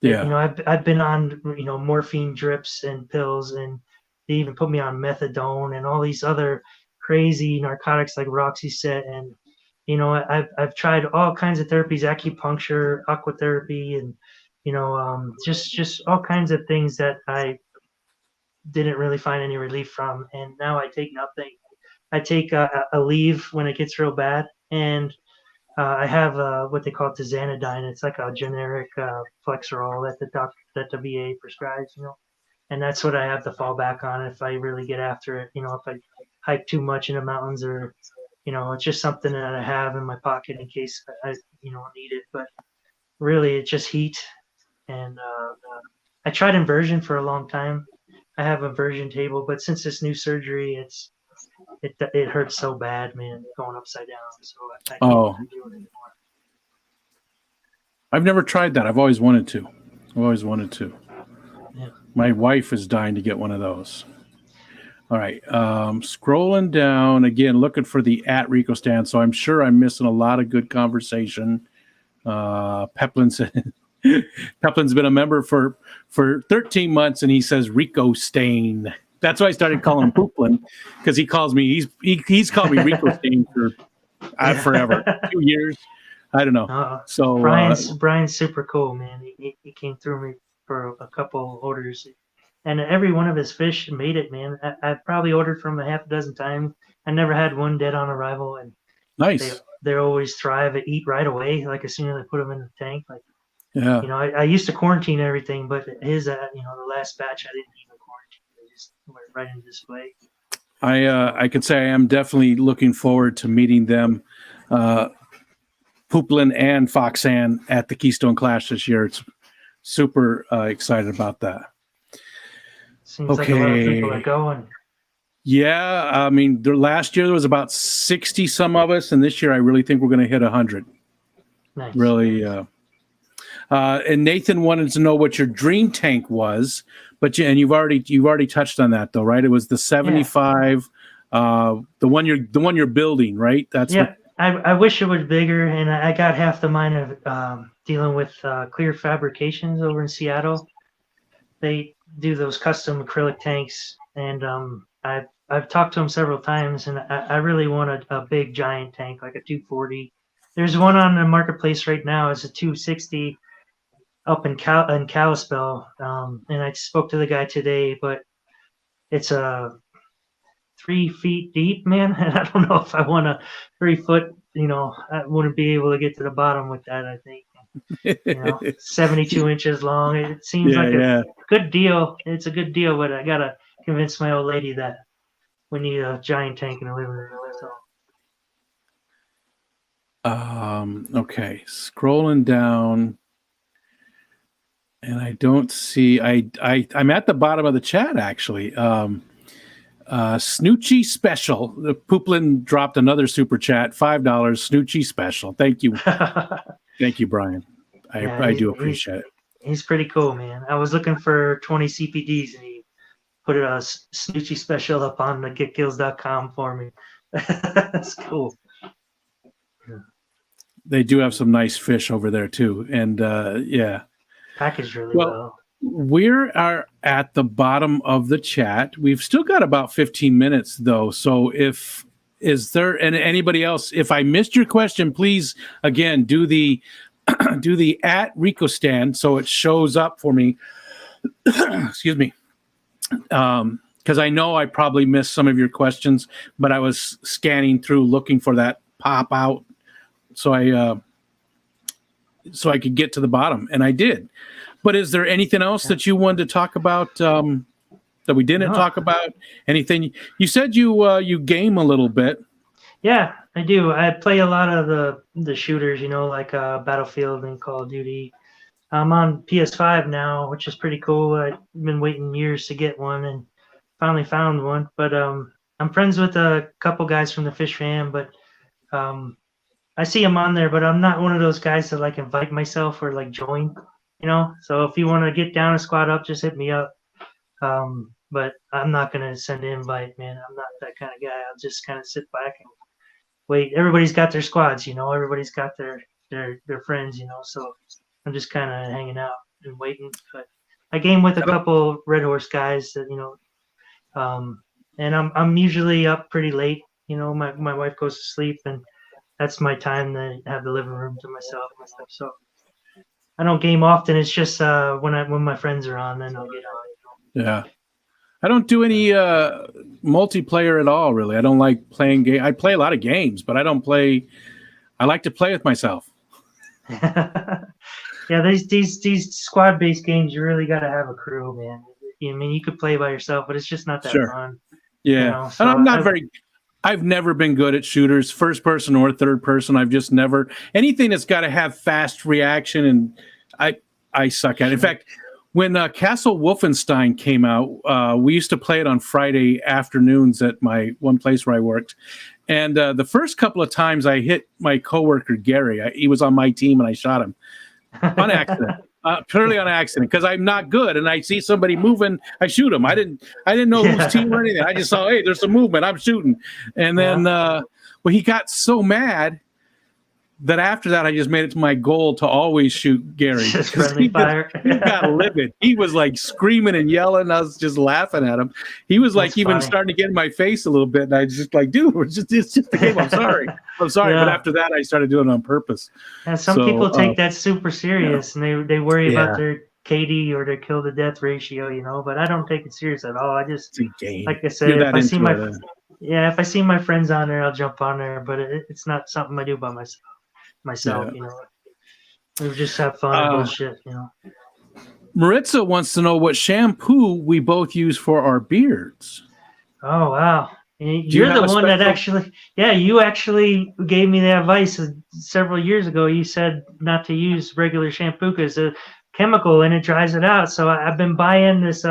You know, I've been on, you know, morphine drips and pills, and they even put me on methadone and all these other crazy narcotics like Roxyset, and you know, I've tried all kinds of therapies, acupuncture, aquatherapy, and you know, just all kinds of things that I didn't really find any relief from, and now I take nothing. I take a leave when it gets real bad, and I have what they call tizanidine. It's like a generic Flexerol that the VA prescribes, you know, and that's what I have to fall back on if I really get after it. You know, if I hike too much in the mountains, or you know, it's just something that I have in my pocket in case I you know need it. But really, it's just heat, and I tried inversion for a long time. I have a inversion table, but since this new surgery, it hurts so bad, man, going upside down. So I can't do it anymore. I've never tried that. I've always wanted to. Yeah. My wife is dying to get one of those. All right. Scrolling down again, looking for the @Rico Stan. So I'm sure I'm missing a lot of good conversation. Peplin said Peplin's been a member for 13 months, and he says Rico Stain. That's why I started calling him Pooplin, because he calls me. He's called me Rico Stain for forever, 2 years. I don't know. So Brian's super cool, man. He came through me for a couple orders, and every one of his fish made it, man. I've probably ordered from a half a dozen times. I never had one dead on arrival, and nice. They always thrive and eat right away, like as soon as I put them in the tank. Like, yeah, you know, I used to quarantine everything, but his, you know, the last batch I didn't even quarantine. They just went right in display. I could say I am definitely looking forward to meeting them, Pooplin and Foxanne, at the Keystone Clash this year. It's super excited about that. Seems like a lot of people are going. Yeah, I mean, last year there was about 60 some of us, and this year I really think we're going to hit 100. Nice. Really. And Nathan wanted to know what your dream tank was, but you've already touched on that though, right? It was the 75, the one you're building, right? That's I wish it was bigger, and I got half the mind of dealing with Clear Fabrications over in Seattle. They do those custom acrylic tanks, and I've talked to them several times, and I really want a big giant tank, like a 240. There's one on the marketplace right now. It's a 260 up in Kalispell, and I spoke to the guy today, but it's a 3 feet deep, man, and I don't know if I want a 3 foot. You know, I wouldn't be able to get to the bottom with that. I think. You know, 72 inches long. It seems like a good deal. It's a good deal, but I gotta convince my old lady that we need a giant tank in the living room. So. Okay, scrolling down, and I don't see. I'm at the bottom of the chat actually. Snoochie Special. The Pooplin dropped another super chat, $5. Snoochie Special. Thank you. Thank you, Brian. I do appreciate it. He's pretty cool, man. I was looking for 20 CPDs, and he put a Snoochie Special up on the getkills.com for me. That's cool. They do have some nice fish over there too, and yeah. Packaged really well. We are at the bottom of the chat. We've still got about 15 minutes though. So is there anybody else? If I missed your question, please again do the do the @RicoStan so it shows up for me. Excuse me. Because I know I probably missed some of your questions, but I was scanning through looking for that pop out, so I could get to the bottom, and I did. But is there anything else that you wanted to talk about that we didn't talk about? Anything? You said you game a little bit. Yeah, I do. I play a lot of the shooters, like Battlefield and Call of Duty. I'm on PS5 now, which is pretty cool. I've been waiting years to get one and finally found one. But I'm friends with a couple guys from the Fish Fam, but I see them on there, but I'm not one of those guys to like invite myself or like join, So if you want to get down and squad up, just hit me up. But I'm not gonna send an invite, man. I'm not that kind of guy. I'll just kind of sit back and wait. Everybody's got their squads, Everybody's got their friends, So I'm just kind of hanging out and waiting. But I game with a couple Red Horse guys that and I'm usually up pretty late. My wife goes to sleep, and that's my time to have the living room to myself and stuff. So I don't game often. It's just when my friends are on, then I'll get on. Yeah. I don't do any multiplayer at all, really. I don't like playing games. I play a lot of games, but I don't play. I like to play with myself. Yeah, these squad-based games, you really got to have a crew, man. I mean, you could play by yourself, but it's just not that fun. Yeah, So and I've never been good at shooters, first person or third person. I've just never anything that's got to have fast reaction, and I suck at it. In fact, when Castle Wolfenstein came out, we used to play it on Friday afternoons at my one place where I worked. And the first couple of times I hit my coworker, Gary. He was on my team, and I shot him on accident, purely on accident, because I'm not good. And I see somebody moving, I shoot him. I didn't know whose team or anything. I just saw, hey, there's some movement. I'm shooting. And then he got so mad that after that, I just made it to my goal to always shoot Gary. Just friendly fire. He got livid. He was like screaming and yelling. I was just laughing at him. He was like even starting to get in my face a little bit. And I was just like, dude, it's just the game. I'm sorry. Yeah. But after that, I started doing it on purpose. And some people take that super serious, and they worry about their KD or their kill to death ratio, but I don't take it serious at all. I just, like I said, if I see my friends on there, I'll jump on there, but it's not something I do by myself. We just have fun and bullshit. Maritza wants to know what shampoo we both use for our beards. Oh wow, you're the one that you actually gave me the advice several years ago. You said not to use regular shampoo because the chemical and it dries it out. So I've been buying this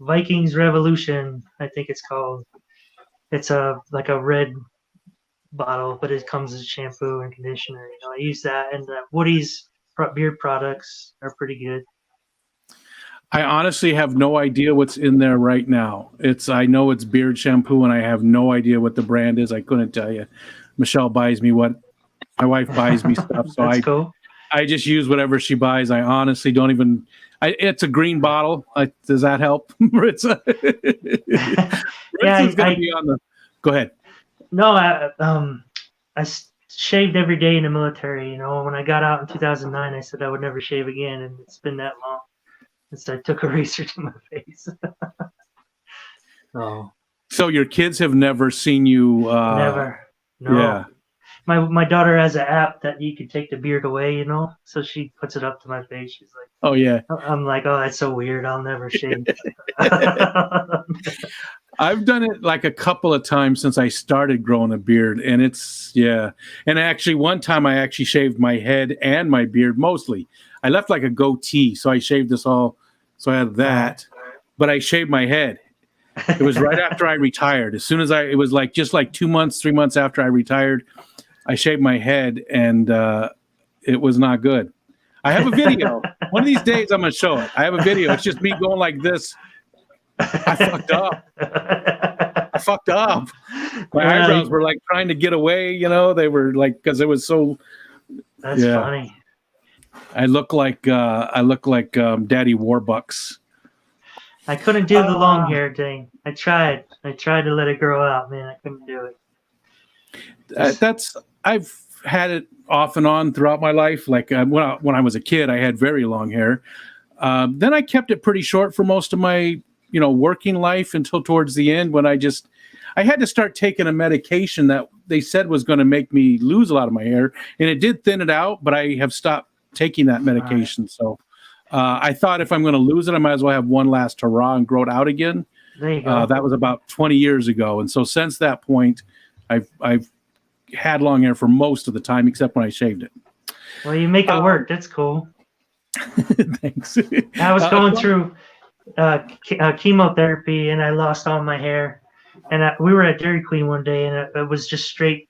Vikings Revolution, I think it's called. It's like a red bottle, but it comes as shampoo and conditioner. I use that, and Woody's beard products are pretty good. I honestly have no idea what's in there right now. I know it's beard shampoo, and I have no idea what the brand is. I couldn't tell you. Michelle buys me my wife buys me stuff, so I just use whatever she buys. I honestly don't even. It's a green bottle. Does that help, Maritza? Maritza's going to be on the. Go ahead. No, I shaved every day in the military. When I got out in 2009, I said I would never shave again, and it's been that long since I took a razor to my face. So your kids have never seen you? Never. No. Yeah. My daughter has an app that you can take the beard away, so she puts it up to my face. She's like, oh, yeah. I'm like, oh, that's so weird. I'll never shave. I've done it like a couple of times since I started growing a beard, and And actually, one time I actually shaved my head and my beard mostly. I left like a goatee, so I shaved this all. So I had that, but I shaved my head. It was right after I retired. As soon as it was like just like 2 months, 3 months after I retired, I shaved my head, and it was not good. I have a video. One of these days, I'm going to show it. I have a video. It's just me going like this. I fucked up. My eyebrows were like trying to get away, they were like, because it was so, That's funny. I look like Daddy Warbucks. I couldn't do the long hair thing. I tried to let it grow out, man. I couldn't do it. I've had it off and on throughout my life. Like when I was a kid, I had very long hair. Then I kept it pretty short for most of my working life until towards the end when I had to start taking a medication that they said was going to make me lose a lot of my hair, and it did thin it out. But I have stopped taking that medication, so. I thought if I'm going to lose it, I might as well have one last hurrah and grow it out again. There you go. That was about 20 years ago. And so since that point, I've had long hair for most of the time, except when I shaved it. Well, you make it work. That's cool. Thanks. I was going through chemotherapy, and I lost all my hair. And we were at Dairy Queen one day, and it was just straight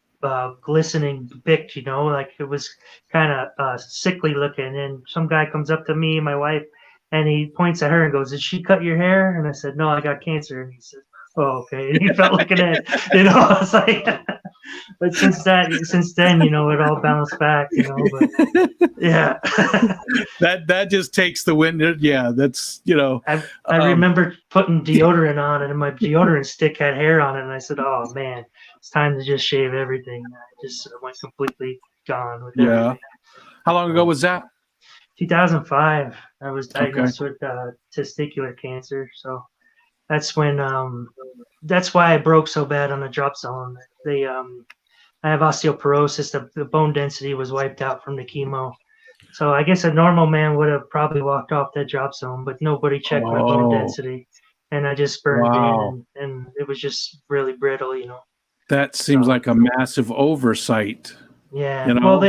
glistening bicked, like it was kind of sickly looking. And some guy comes up to me and my wife, and he points at her and goes, "Did she cut your hair?" And I said, "No, I got cancer." And he said, "Oh, okay." And he felt like an head, I was like, but since then, it all bounced back, but yeah. that just takes the wind. Yeah, that's I remember putting deodorant on it, and my deodorant stick had hair on it, and I said, "Oh man, it's time to just shave everything." I just went completely gone with everything. How long ago was that? 2005. I was diagnosed with testicular cancer, so that's when that's why I broke so bad on the drop zone. I have osteoporosis. The bone density was wiped out from the chemo. So I guess a normal man would have probably walked off that drop zone, but nobody checked my bone density, and I just burned in, and it was just really brittle, That seems like a massive oversight. Yeah. Well,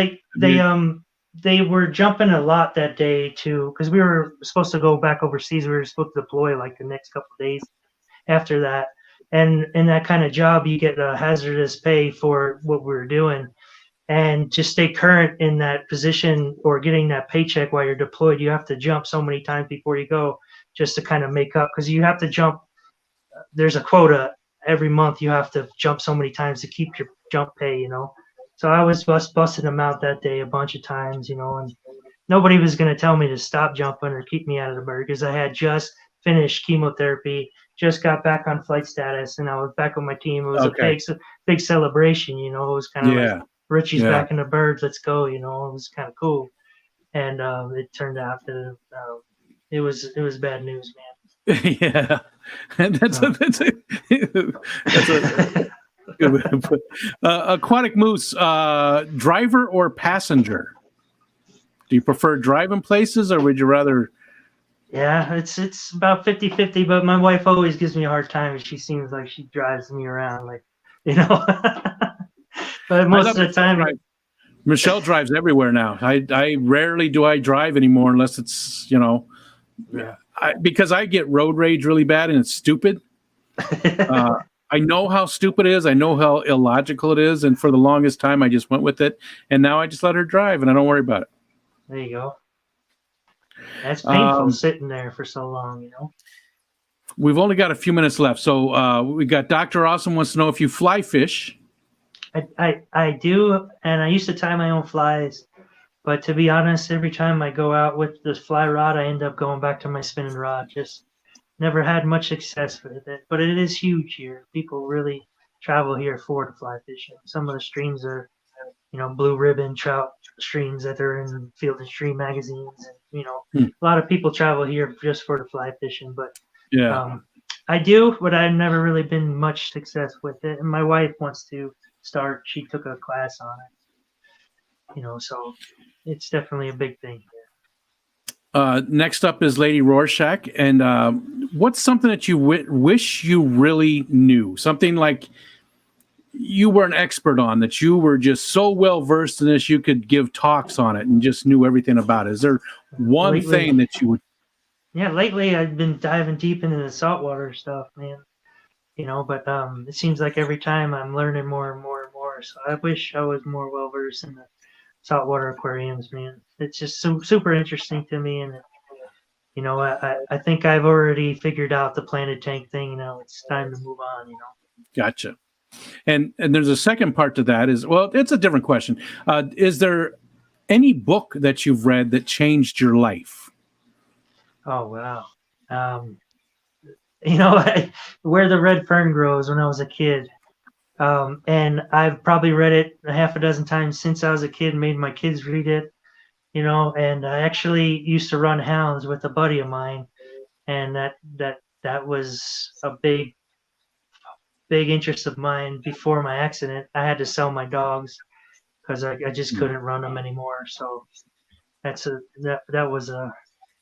they were jumping a lot that day too, because we were supposed to go back overseas. We were supposed to deploy like the next couple of days after that. And in that kind of job, you get a hazardous pay for what we were doing. And to stay current in that position or getting that paycheck while you're deployed, you have to jump so many times before you go just to kind of make up, because you have to jump. There's a quota every month. You have to jump so many times to keep your jump pay, So I was busting them out that day a bunch of times, and nobody was going to tell me to stop jumping or keep me out of the bird, because I had just finished chemotherapy, just got back on flight status, and I was back on my team. It was a big celebration, It was kind of like Richie's back in the birds. Let's go, It was kind of cool. And it turned out that it was bad news, man. Yeah, and that's a good way to put aquatic moose, driver or passenger? Do you prefer driving places, or would you rather? Yeah, it's about 50-50, but my wife always gives me a hard time. She seems like she drives me around, like, But most of the time, Michelle drives everywhere now. I rarely do I drive anymore unless it's because I get road rage really bad and it's stupid. I know how stupid it is. I know how illogical it is. And for the longest time, I just went with it. And now I just let her drive and I don't worry about it. There you go. That's painful sitting there for so long, We've only got a few minutes left. So we got Dr. Awesome wants to know if you fly fish. I do. And I used to tie my own flies. But to be honest, every time I go out with this fly rod, I end up going back to my spinning rod. Just never had much success with it, but it is huge here. People really travel here for the fly fishing. Some of the streams are, blue ribbon trout streams that are in Field and Stream magazines. And, a lot of people travel here just for the fly fishing. But I do, but I've never really been much success with it. And my wife wants to start. She took a class on it, so it's definitely a big thing here. Next up is Lady Rorschach. And what's something that you wish you really knew? Something like you were an expert on, that you were just so well versed in this, you could give talks on it and just knew everything about it. Is there one thing that you would? Yeah, lately I've been diving deep into the saltwater stuff, man. But it seems like every time I'm learning more and more and more. So I wish I was more well versed in the saltwater aquariums, man. It's just super interesting to me, and I think I've already figured out the planted tank thing. It's time to move on. Gotcha. And there's a second part to that. It's a different question. Is there any book that you've read that changed your life? Oh wow. Where the Red Fern Grows when I was a kid. And I've probably read it a half a dozen times since I was a kid, made my kids read it, and I actually used to run hounds with a buddy of mine, and that was a big interest of mine before my accident. I had to sell my dogs because I just couldn't run them anymore. So that was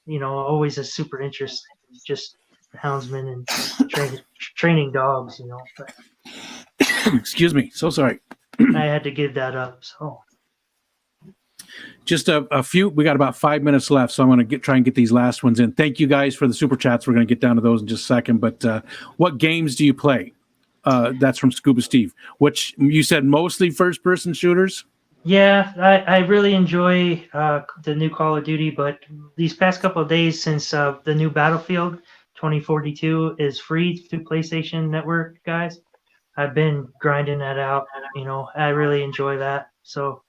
always a super interest, just houndsman and training dogs, but Excuse me. So sorry. I had to give that up. So just a few. We got about 5 minutes left, so I'm going to try and get these last ones in. Thank you guys for the super chats. We're going to get down to those in just a second. But what games do you play? That's from Scuba Steve. Which you said mostly first-person shooters. Yeah, I really enjoy the new Call of Duty, but these past couple of days since the new Battlefield 2042 is free through PlayStation Network, guys, I've been grinding that out. I really enjoy that. So,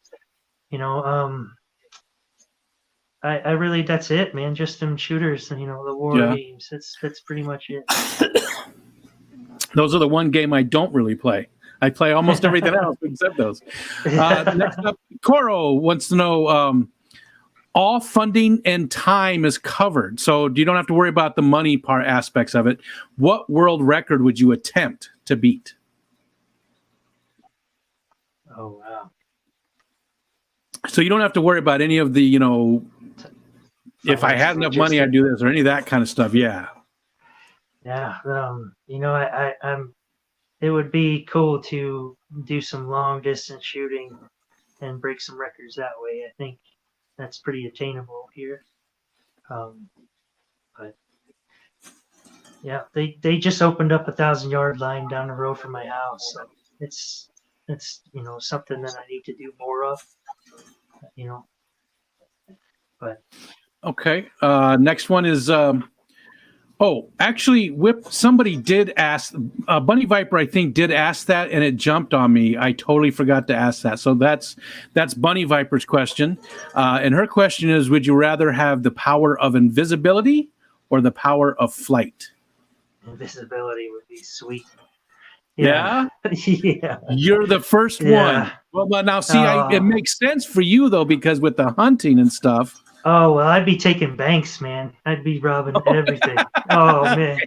I really, that's it, man. Just them shooters, the war games. That's pretty much it. Those are the one game I don't really play. I play almost everything else except those. Next up, Coro wants to know, all funding and time is covered, so you don't have to worry about the money part aspects of it. What world record would you attempt to beat? Oh, wow. So you don't have to worry about any of the, if I had enough money, I'd do this, or any of that kind of stuff. Yeah. Yeah. I'm it would be cool to do some long distance shooting and break some records that way. I think that's pretty attainable here. But yeah, they just opened up 1,000-yard line down the road from my house. So it's something that I need to do more of, but okay. Next one is, actually, Whip, somebody did ask, Bunny Viper, I think, did ask that, and it jumped on me. I totally forgot to ask that. So that's Bunny Viper's question. And her question is, would you rather have the power of invisibility or the power of flight? Invisibility would be sweet. Yeah? Yeah. You're the first one. Well, but now, see, it makes sense for you, though, because with the hunting and stuff. Oh, well, I'd be taking banks, man. I'd be robbing everything. Oh, man.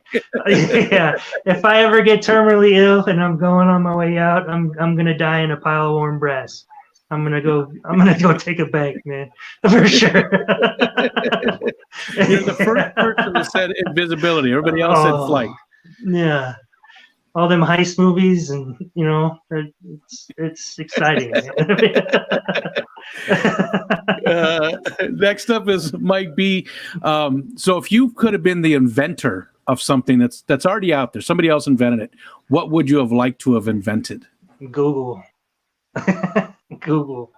Yeah. If I ever get terminally ill and I'm going on my way out, I'm gonna die in a pile of warm brass. I'm gonna go take a bank, man. For sure. You're the first person that said invisibility. Everybody else said flight. Yeah. All them heist movies, and it's exciting. Next up is Mike B. So if you could have been the inventor of something that's already out there, somebody else invented it, what would you have liked to have invented? Google. Google.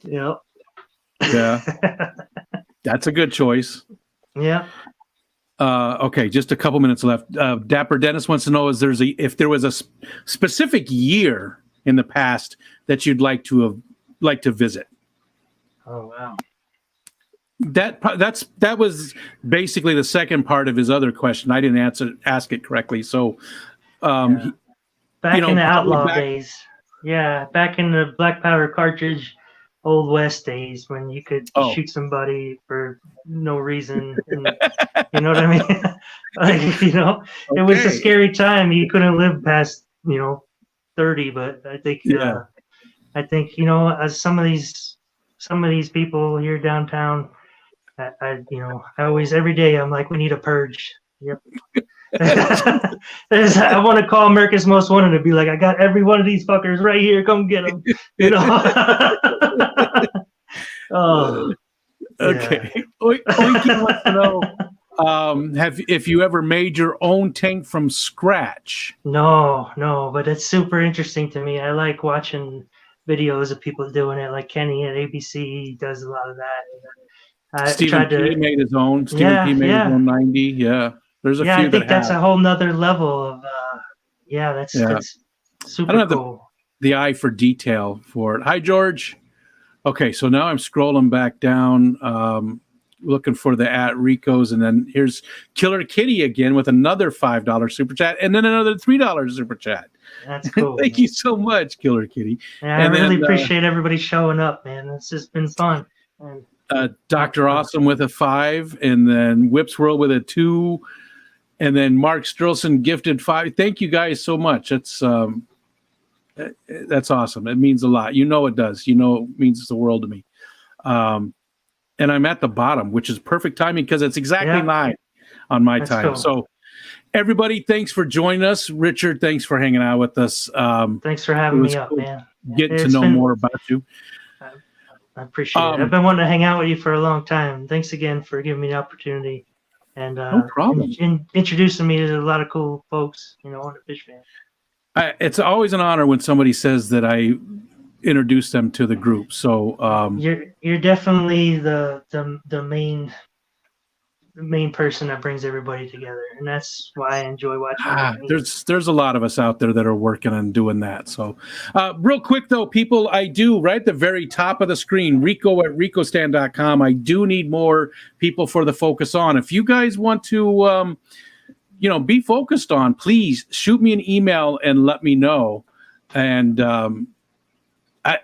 Yep. Yeah. That's a good choice. Yeah. Okay, just a couple minutes left. Dapper Dennis wants to know if there was a specific year in the past that you'd like to visit. Oh wow. That was basically the second part of his other question. I didn't ask it correctly. So back in the outlaw days. Yeah, back in the black powder cartridge Old West days when you could shoot somebody for no reason. And, you know what I mean? It was a scary time. You couldn't live past, 30, but I think, as some of these people here downtown, I always, every day I'm like, we need a purge. Yep. I want to call America's Most Wanted to be like, I got every one of these fuckers right here. Come get them. Okay. Oinky wants to know, if you ever made your own tank from scratch? No, but it's super interesting to me. I like watching videos of people doing it, like Kenny at ABC does a lot of that. Stephen P. made his own. Stephen P. made his own 90. Yeah. There's a few I think that's a whole nother level of, that's super I don't have cool. the eye for detail for it. Hi, George. Okay, so now I'm scrolling back down, looking for the @Rico's, and then here's Killer Kitty again with another $5 super chat, and then another $3 super chat. That's cool. Thank you so much, Killer Kitty. Yeah, I really appreciate everybody showing up, man. It's just been fun. And, Dr. Awesome with a 5, and then Whips World with a 2, and then Mark Strelson gifted 5. Thank you guys so much. That's awesome. It means a lot. You know it does. You know it means the world to me. And I'm at the bottom, which is perfect timing because it's exactly 9 on my time. Cool. So everybody, thanks for joining us. Richard, thanks for hanging out with us. Thanks for having me up, man. Getting to know more about you. I appreciate it. I've been wanting to hang out with you for a long time. Thanks again for giving me the opportunity and no problem. Introducing me to a lot of cool folks, on the fish fan. It's always an honor when somebody says that I introduce them to the group. So you're definitely the main person that brings everybody together, and that's why I enjoy watching. There's a lot of us out there that are working on doing that. So real quick though, people, I do right at the very top of the screen, Rico@ricostand.com. I do need more people for the Focus On. If you guys want to be focused on, please shoot me an email and let me know. And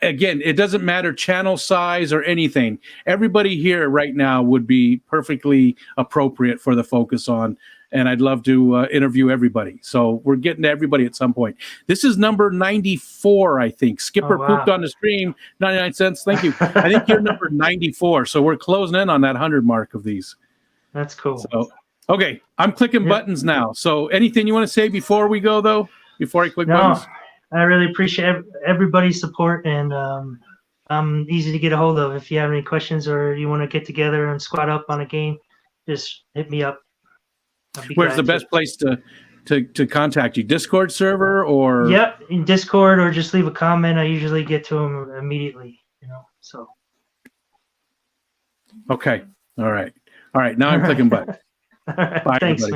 again, it doesn't matter channel size or anything. Everybody here right now would be perfectly appropriate for the Focus On, and I'd love to interview everybody. So we're getting to everybody at some point. This is number 94, I think. Skipper pooped on the stream, 99 cents. Thank you. I think you're number 94, so we're closing in on that 100 mark of these. That's cool. So, okay, I'm clicking buttons now. So anything you want to say before we go, though? Before I click buttons? I really appreciate everybody's support, and I'm easy to get a hold of. If you have any questions or you want to get together and squat up on a game, just hit me up. Where's the best place to contact you? Discord server or? Yep, in Discord, or just leave a comment. I usually get to them immediately, so. Okay. All right. Now I'm clicking buttons. All right. Bye, thanks, everybody. man.